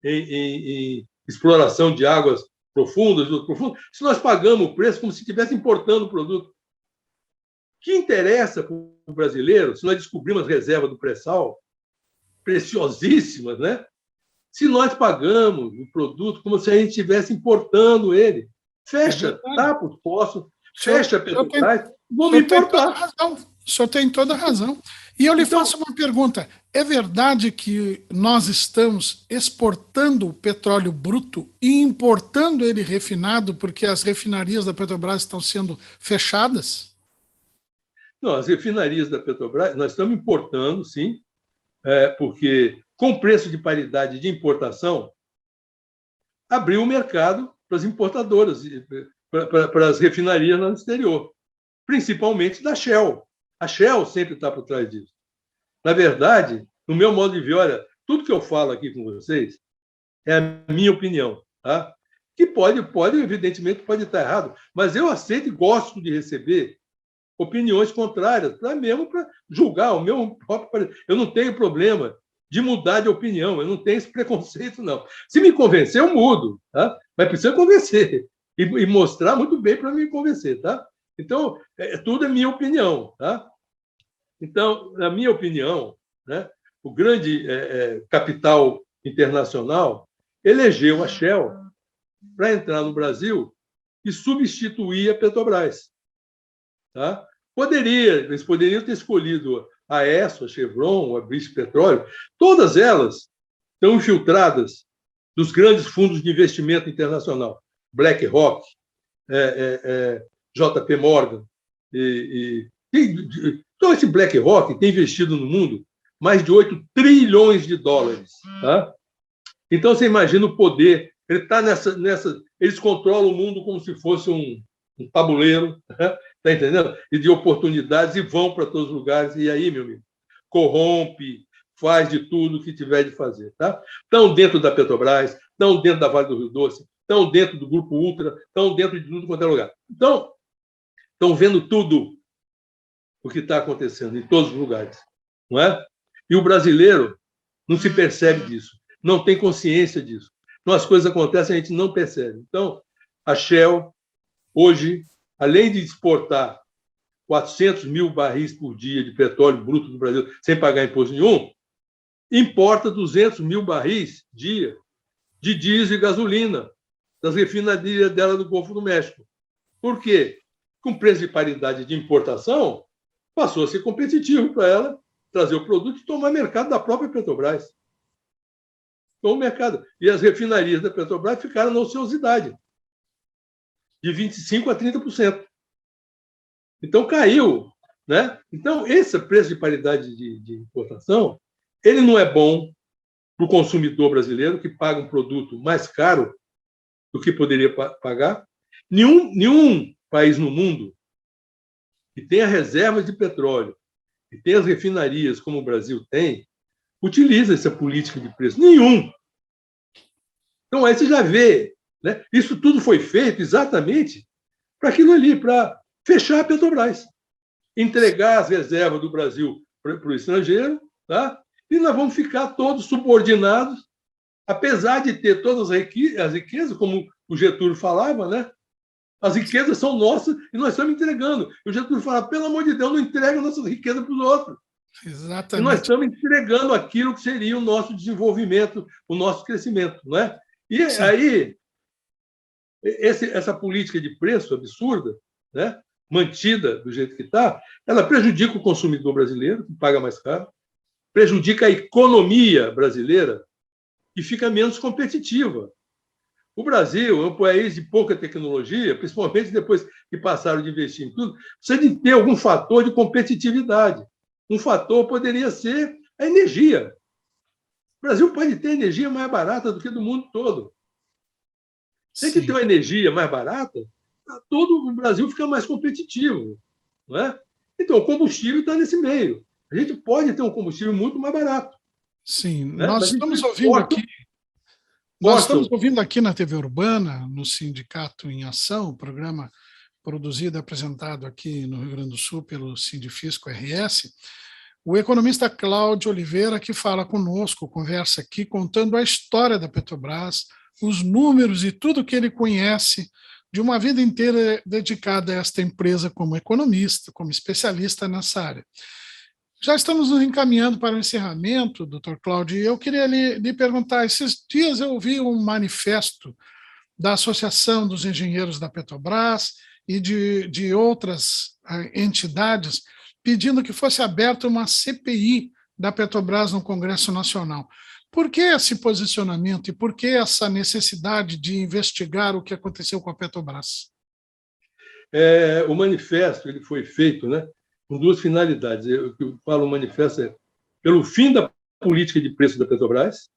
em exploração de águas profundas, se nós pagamos o preço como se estivesse importando o produto. O que interessa para o brasileiro, se nós descobrimos as reservas do pré-sal, preciosíssimas, né? Se nós pagamos o produto como se a gente estivesse importando ele, fecha, tapa os poços, fecha a Petrobras, vamos importar. O senhor tem toda a razão. E eu lhe faço uma pergunta. É verdade que nós estamos exportando o petróleo bruto e importando ele refinado porque as refinarias da Petrobras estão sendo fechadas? Não, as refinarias da Petrobras, nós estamos importando, sim, porque com preço de paridade de importação, abriu o mercado para as importadoras, para as refinarias no exterior, principalmente da Shell. A Shell sempre está por trás disso. Na verdade, no meu modo de ver, olha, tudo que eu falo aqui com vocês é a minha opinião, tá? Que evidentemente, pode estar errado, mas eu aceito e gosto de receber opiniões contrárias, para julgar o meu próprio. Eu não tenho problema de mudar de opinião, eu não tenho esse preconceito, não. Se me convencer, eu mudo, tá? Mas precisa convencer e mostrar muito bem para me convencer, tá? Então, tudo é minha opinião, tá? Então, na minha opinião, né, o grande capital internacional elegeu a Shell para entrar no Brasil e substituir a Petrobras. Tá? Eles poderiam ter escolhido a Esso, a Chevron, a British Petroleum, todas elas estão infiltradas dos grandes fundos de investimento internacional, BlackRock, JP Morgan. Então, esse BlackRock tem investido no mundo mais de 8 trilhões de dólares. Tá? Então, você imagina o poder. Ele está eles controlam o mundo como se fosse um tabuleiro, está entendendo? E de oportunidades, e vão para todos os lugares. E aí, meu amigo, corrompe, faz de tudo o que tiver de fazer. Tá? Estão dentro da Petrobras, estão dentro da Vale do Rio Doce, estão dentro do Grupo Ultra, estão dentro de tudo quanto é lugar. Então, estão vendo tudo o que está acontecendo em todos os lugares, não é? E o brasileiro não se percebe disso, não tem consciência disso. Então, as coisas acontecem, a gente não percebe. Então, a Shell, hoje, além de exportar 400 mil barris por dia de petróleo bruto do Brasil, sem pagar imposto nenhum, importa 200 mil barris dia de diesel e gasolina das refinarias dela do Golfo do México. Por quê? Com preço de paridade de importação, passou a ser competitivo para ela trazer o produto e tomar mercado da própria Petrobras. Então, o mercado. E as refinarias da Petrobras ficaram na ociosidade, de 25% a 30%. Então, caiu. Né? Então, esse preço de paridade de importação, ele não é bom para o consumidor brasileiro, que paga um produto mais caro do que poderia pagar. Nenhum país no mundo que tenha reservas de petróleo e tenha as refinarias como o Brasil tem, utiliza essa política de preço. Nenhum. Então, aí você já vê, né? Isso tudo foi feito exatamente para aquilo ali, para fechar a Petrobras, entregar as reservas do Brasil para o estrangeiro, tá? E nós vamos ficar todos subordinados, apesar de ter todas as riquezas, como o Getúlio falava, né? As riquezas são nossas e nós estamos entregando. E o Getúlio falava, pelo amor de Deus, não entrega nossas riquezas para os outros. Exatamente. E nós estamos entregando aquilo que seria o nosso desenvolvimento, o nosso crescimento. Não é? E Sim. Aí, essa política de preço absurda, né? Mantida do jeito que está, ela prejudica o consumidor brasileiro, que paga mais caro, prejudica a economia brasileira, que fica menos competitiva. O Brasil é um país de pouca tecnologia, principalmente depois que passaram de investir em tudo, precisa de ter algum fator de competitividade. Um fator poderia ser a energia. O Brasil pode ter energia mais barata do que do mundo todo. Tem que ter uma energia mais barata, todo o Brasil fica mais competitivo. Não é? Então, o combustível está nesse meio. A gente pode ter um combustível muito mais barato. Sim, Né? nós estamos ouvindo aqui. Nós estamos ouvindo aqui na TV Urbana, no Sindicato em Ação, programa produzido e apresentado aqui no Rio Grande do Sul pelo Sindifisco RS, o economista Cláudio Oliveira, que fala conosco, conversa aqui, contando a história da Petrobras, os números e tudo que ele conhece de uma vida inteira dedicada a esta empresa como economista, como especialista nessa área. Já estamos nos encaminhando para o encerramento, doutor Cláudio, e eu queria lhe perguntar, esses dias eu ouvi um manifesto da Associação dos Engenheiros da Petrobras e de outras entidades pedindo que fosse aberta uma CPI da Petrobras no Congresso Nacional. Por que esse posicionamento e por que essa necessidade de investigar o que aconteceu com a Petrobras? O manifesto ele foi feito, né, com duas finalidades. O que eu falo no manifesto é pelo fim da política de preço da Petrobras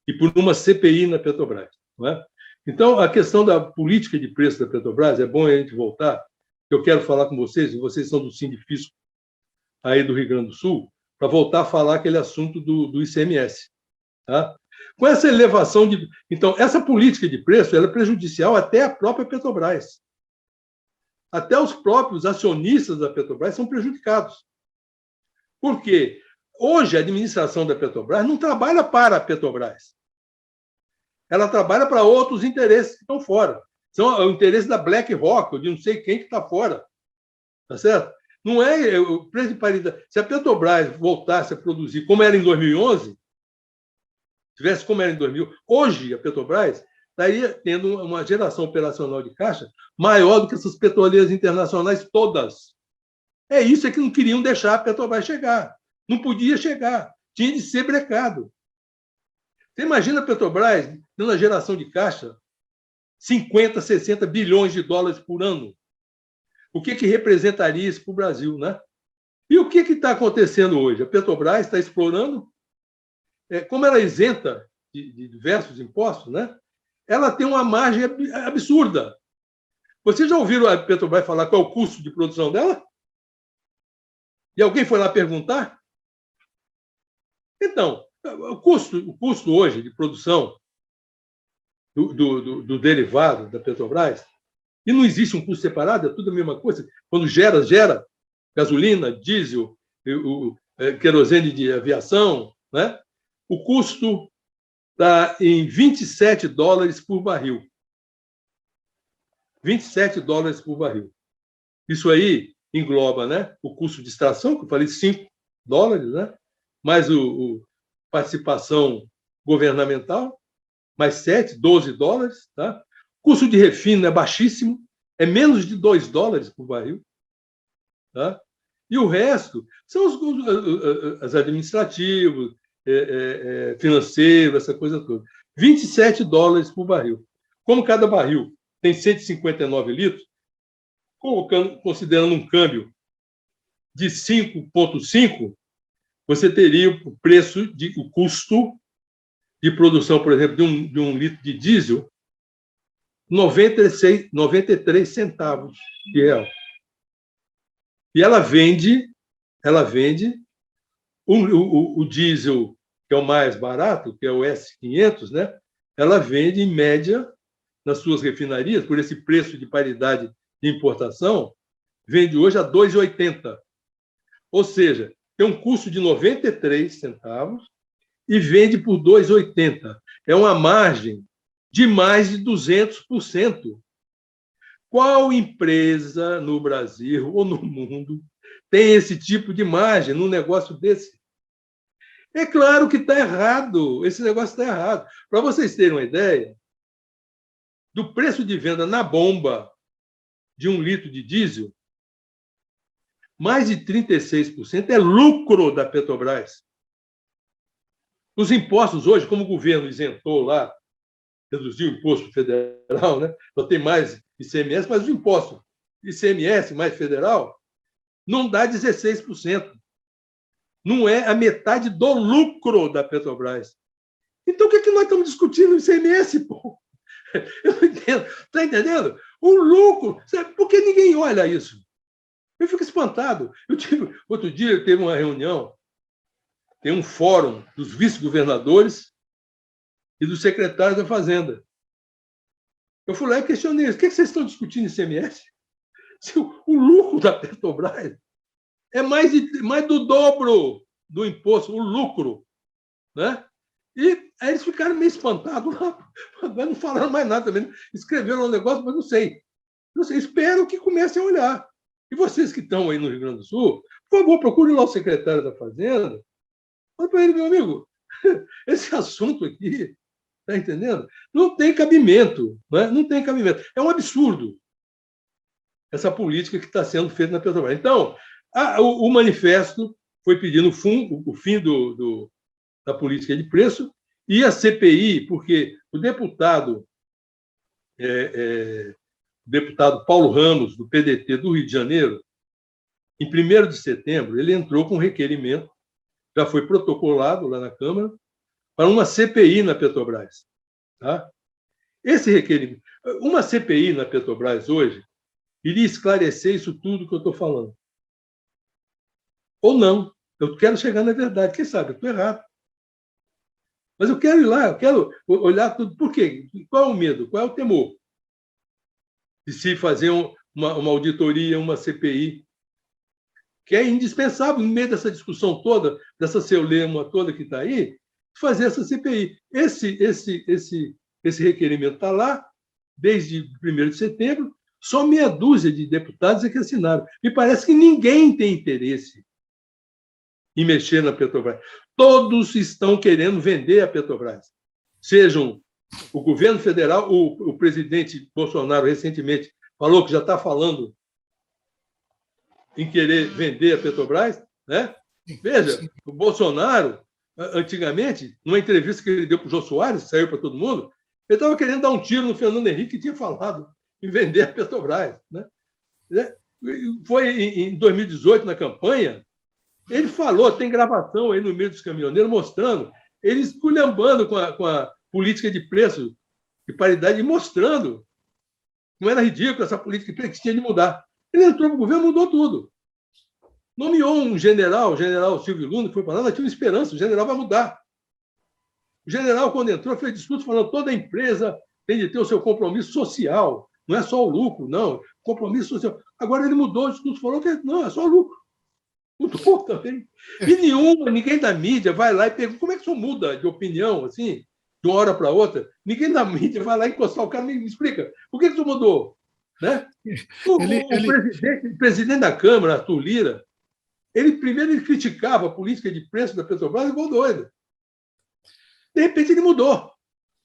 e por uma CPI na Petrobras. Não é? Então, a questão da política de preço da Petrobras, é bom a gente voltar, eu quero falar com vocês, e vocês são do Sindifisco aí do Rio Grande do Sul, para voltar a falar aquele assunto do ICMS. Tá? Com essa elevação de... Então, essa política de preço ela é prejudicial até à própria Petrobras. Até os próprios acionistas da Petrobras são prejudicados. Por quê? Hoje, a administração da Petrobras não trabalha para a Petrobras. Ela trabalha para outros interesses que estão fora. São o interesse da BlackRock, ou de não sei quem que está fora. Tá certo? Não é o preço de paridade. Se a Petrobras voltasse a produzir como era em 2011, tivesse como era em 2000, hoje a Petrobras estaria tendo uma geração operacional de caixa maior do que essas petroleiras internacionais todas. É isso que não queriam deixar a Petrobras chegar. Não podia chegar. Tinha de ser brecado. Você imagina a Petrobras tendo uma geração de caixa 50, 60 bilhões de dólares por ano. O que representaria isso para o Brasil, né? E o que está acontecendo hoje? A Petrobras está explorando, como ela é isenta de diversos impostos, né? Ela tem uma margem absurda. Vocês já ouviram a Petrobras falar qual é o custo de produção dela? E alguém foi lá perguntar? Então, o custo hoje de produção do derivado da Petrobras, e não existe um custo separado, é tudo a mesma coisa. Quando gera gasolina, diesel, querosene de aviação, né? O custo está em $27 por barril. $27 por barril. Isso aí engloba, né, o custo de extração, que eu falei, $5, né? Mais participação governamental, mais $7, $12, tá? O custo de refino é baixíssimo, é menos de $2 por barril. Tá? E o resto são os administrativos, financeiro, essa coisa toda. $27 por barril. Como cada barril tem 159 litros, considerando um câmbio de 5,5, você teria o custo de produção, por exemplo, de um litro de diesel, 93 centavos de real. E ela vende o diesel, que é o mais barato, que é o S500, né? Ela vende, em média, nas suas refinarias, por esse preço de paridade de importação, vende hoje a R$2,80. Ou seja, tem um custo de 93 centavos e vende por R$2,80. É uma margem de mais de 200%. Qual empresa no Brasil ou no mundo tem esse tipo de margem num negócio desse? É claro que está errado, esse negócio está errado. Para vocês terem uma ideia, do preço de venda na bomba de um litro de diesel, mais de 36% é lucro da Petrobras. Os impostos hoje, como o governo isentou lá reduzir o imposto federal, né? Só tem mais ICMS, mas o imposto ICMS mais federal não dá 16%. Não é a metade do lucro da Petrobras. Então, o que nós estamos discutindo no ICMS, pô? Eu não entendo. Está entendendo? O lucro. Por que ninguém olha isso? Eu fico espantado. Outro dia teve uma reunião, tem um fórum dos vice-governadores e dos secretários da Fazenda. Eu fui lá e questionei eles. O que vocês estão discutindo em ICMS? Se o lucro da Petrobras é mais do dobro do imposto, o lucro. Né? E aí eles ficaram meio espantados lá, não falaram mais nada também. Escreveram um negócio, mas não sei. Não sei, espero que comecem a olhar. E vocês que estão aí no Rio Grande do Sul, por favor, procurem lá o secretário da Fazenda. Fala para ele, meu amigo, esse assunto aqui, está entendendo? Não tem cabimento. Né? Não tem cabimento. É um absurdo essa política que está sendo feita na Petrobras. Então, o manifesto foi pedindo o fim da política de preço e a CPI, porque o deputado Paulo Ramos, do PDT do Rio de Janeiro, em 1º de setembro, ele entrou com um requerimento, já foi protocolado lá na Câmara, para uma CPI na Petrobras. Tá? Esse requerimento, uma CPI na Petrobras hoje, iria esclarecer isso tudo que eu estou falando. Ou não. Eu quero chegar na verdade. Quem sabe? Eu estou errado. Mas eu quero ir lá, eu quero olhar tudo. Por quê? Qual é o medo? Qual é o temor? De se fazer uma auditoria, uma CPI, que é indispensável, no meio dessa discussão toda, dessa celeuma toda que está aí, fazer essa CPI. Esse requerimento está lá, desde 1º de setembro, só meia dúzia de deputados é que assinaram. Me parece que ninguém tem interesse em mexer na Petrobras. Todos estão querendo vender a Petrobras. Sejam o governo federal, o presidente Bolsonaro recentemente falou que já está falando em querer vender a Petrobras. Né? Veja, o Bolsonaro, antigamente, numa entrevista que ele deu para o Jô Soares, saiu para todo mundo, ele estava querendo dar um tiro no Fernando Henrique, que tinha falado em vender a Petrobras. Né? Foi em 2018, na campanha, ele falou, tem gravação aí no meio dos caminhoneiros, mostrando, eles esculhambando com a política de preço de paridade e mostrando como era ridículo essa política de preço que tinha de mudar. Ele entrou no governo, mudou tudo. Nomeou um general, o general Silvio Luna, que foi para lá, nós tínhamos esperança, o general vai mudar. O general, quando entrou, fez discurso falando que toda empresa tem de ter o seu compromisso social, não é só o lucro, não, compromisso social. Agora ele mudou o discurso, falou que não, é só o lucro. Mudou também. E ninguém da mídia vai lá e pergunta como é que isso muda de opinião, assim, de uma hora para outra. Ninguém da mídia vai lá e encostar o cara e me explica por que isso mudou. Né? O presidente da Câmara, Arthur Lira, primeiro ele criticava a política de preço da Petrobras igual doido. De repente ele mudou.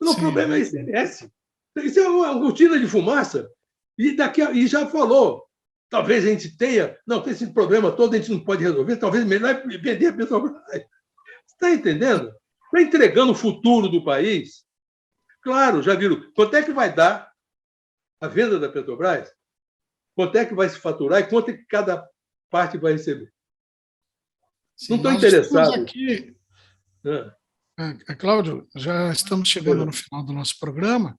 O problema é o ICMS. Isso é uma cortina de fumaça. E já falou. Talvez a gente tenha... Não, tem esse problema todo, a gente não pode resolver. Talvez melhor vender a Petrobras. Você está entendendo? Está entregando o futuro do país. Claro, já viram. Quanto é que vai dar a venda da Petrobras? Quanto é que vai se faturar e quanto é que cada parte vai receber? Sim, não estou interessado. Aqui, Cláudio, já estamos chegando no final do nosso programa.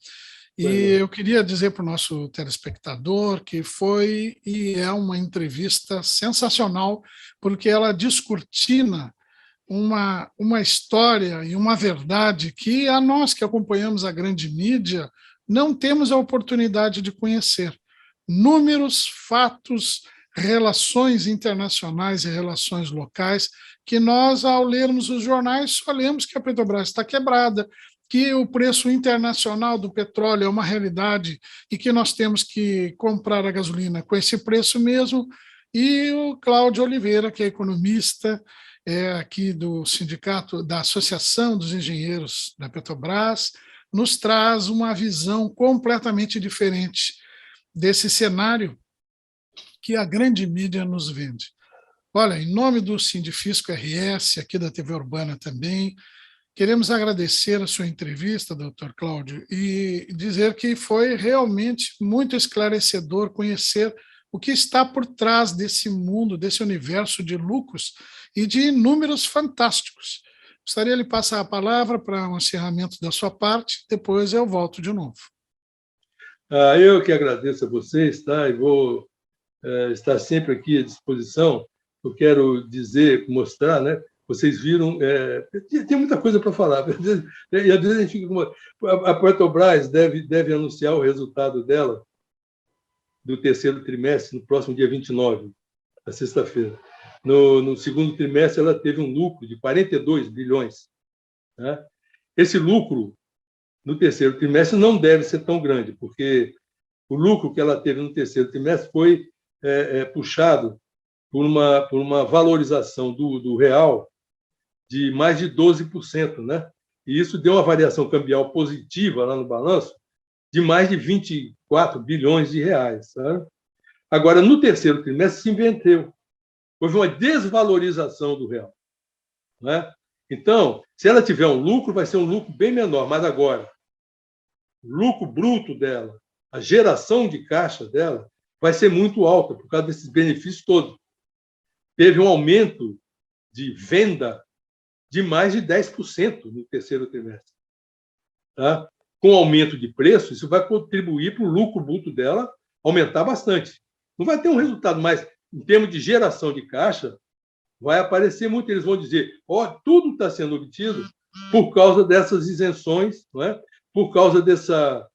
E eu queria dizer para o nosso telespectador que foi e é uma entrevista sensacional, porque ela descortina uma história e uma verdade que a nós que acompanhamos a grande mídia não temos a oportunidade de conhecer. Números, fatos, relações internacionais e relações locais, que nós, ao lermos os jornais, só lemos que a Petrobras está quebrada, que o preço internacional do petróleo é uma realidade e que nós temos que comprar a gasolina com esse preço mesmo. E o Cláudio Oliveira, que é economista, aqui do sindicato, da Associação dos Engenheiros da Petrobras, nos traz uma visão completamente diferente desse cenário que a grande mídia nos vende. Olha, em nome do Sindifisco RS, aqui da TV Urbana também, Queremos agradecer a sua entrevista, doutor Cláudio, e dizer que foi realmente muito esclarecedor conhecer o que está por trás desse mundo, desse universo de lucros e de números fantásticos. Gostaria de passar a palavra para um encerramento da sua parte, depois eu volto de novo. Eu que agradeço a vocês, tá? E vou estar sempre aqui à disposição. Eu quero dizer, mostrar, né? Vocês viram, tem muita coisa para falar, e às vezes a gente fica com a Petrobras deve anunciar o resultado dela do terceiro trimestre, no próximo dia 29, na sexta-feira. No segundo trimestre, ela teve um lucro de 42 bilhões. Né? Esse lucro, no terceiro trimestre, não deve ser tão grande, porque o lucro que ela teve no terceiro trimestre foi puxado por uma valorização do real de mais de 12%, né? E isso deu uma variação cambial positiva lá no balanço de mais de 24 bilhões de reais. Sabe? Agora, no terceiro trimestre, se inverteu. Houve uma desvalorização do real. Né? Então, se ela tiver um lucro, vai ser um lucro bem menor. Mas agora, o lucro bruto dela, a geração de caixa dela, vai ser muito alta por causa desses benefícios todos. Teve um aumento de venda de mais de 10% no terceiro trimestre. Tá? Com aumento de preço, isso vai contribuir para o lucro bruto dela aumentar bastante. Não vai ter um resultado, mas em termos de geração de caixa, vai aparecer muito. Eles vão dizer, tudo está sendo obtido por causa dessas isenções, não é? Por causa dessa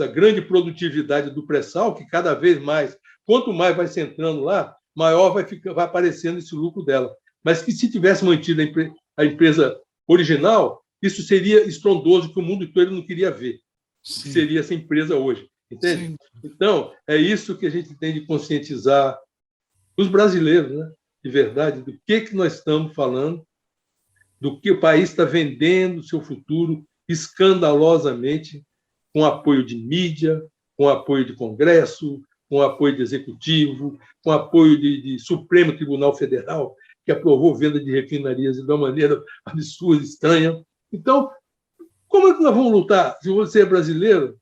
grande produtividade do pré-sal, que cada vez mais, quanto mais vai se entrando lá, maior vai aparecendo esse lucro dela. Mas que se tivesse mantido a empresa original, isso seria estrondoso, que o mundo todo não queria ver. Sim. Seria essa empresa hoje. Entende? Sim. Então, é isso que a gente tem de conscientizar os brasileiros, né? De verdade, do que nós estamos falando, do que o país está vendendo o seu futuro escandalosamente, com apoio de mídia, com apoio de Congresso, com apoio de Executivo, com apoio de Supremo Tribunal Federal, que aprovou venda de refinarias de uma maneira absurda, estranha. Então, como é que nós vamos lutar se você é brasileiro,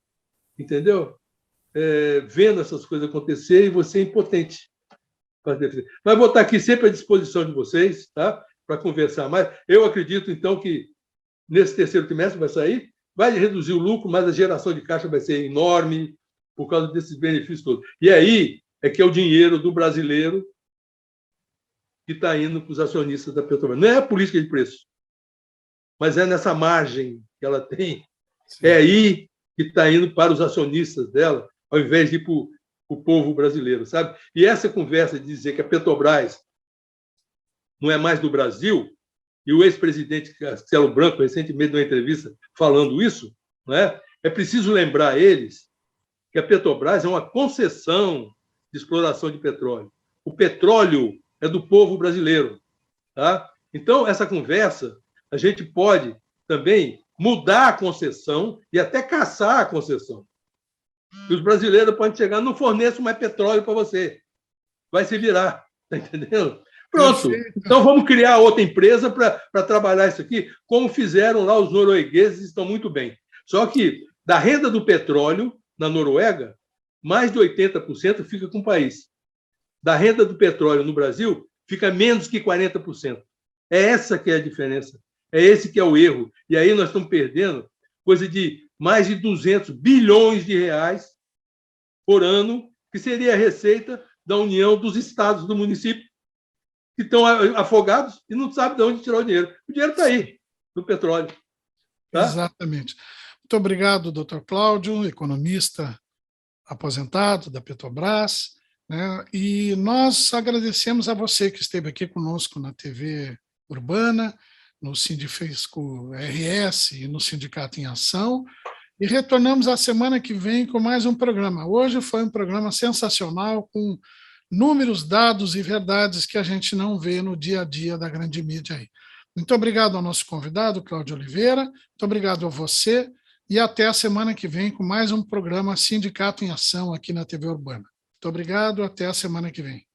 entendeu? Vendo essas coisas acontecer e você é impotente. Mas vou estar aqui sempre à disposição de vocês, tá? Para conversar mais. Eu acredito, então, que nesse terceiro trimestre vai reduzir o lucro, mas a geração de caixa vai ser enorme por causa desses benefícios todos. E aí é que é o dinheiro do brasileiro que está indo para os acionistas da Petrobras. Não é a política de preço, mas é nessa margem que ela tem. Sim. É aí que está indo para os acionistas dela, ao invés de ir para o povo brasileiro, sabe? E essa conversa de dizer que a Petrobras não é mais do Brasil, e o ex-presidente Castelo Branco, recentemente, deu uma entrevista falando isso, né? É preciso lembrar a eles que a Petrobras é uma concessão de exploração de petróleo. O petróleo é do povo brasileiro. Tá? Então, essa conversa, a gente pode também mudar a concessão e até caçar a concessão. E os brasileiros podem chegar, não forneço mais petróleo para você. Vai se virar, tá entendendo? Pronto. Então, vamos criar outra empresa para trabalhar isso aqui, como fizeram lá os noruegueses, estão muito bem. Só que, da renda do petróleo, na Noruega, mais de 80% fica com o país. Da renda do petróleo no Brasil, fica menos que 40%. É essa que é a diferença. É esse que é o erro. E aí nós estamos perdendo coisa de mais de 200 bilhões de reais por ano, que seria a receita da União dos estados, do município, que estão afogados e não sabem de onde tirar o dinheiro. O dinheiro está aí, no petróleo. Tá? Exatamente. Muito obrigado, doutor Cláudio, economista aposentado da Petrobras. Né? E nós agradecemos a você que esteve aqui conosco na TV Urbana, no Sindifisco RS e no Sindicato em Ação, e retornamos a semana que vem com mais um programa. Hoje foi um programa sensacional, com números, dados e verdades que a gente não vê no dia a dia da grande mídia aí. Muito obrigado ao nosso convidado, Cláudio Oliveira, muito obrigado a você, e até a semana que vem com mais um programa Sindicato em Ação aqui na TV Urbana. Muito obrigado, até a semana que vem.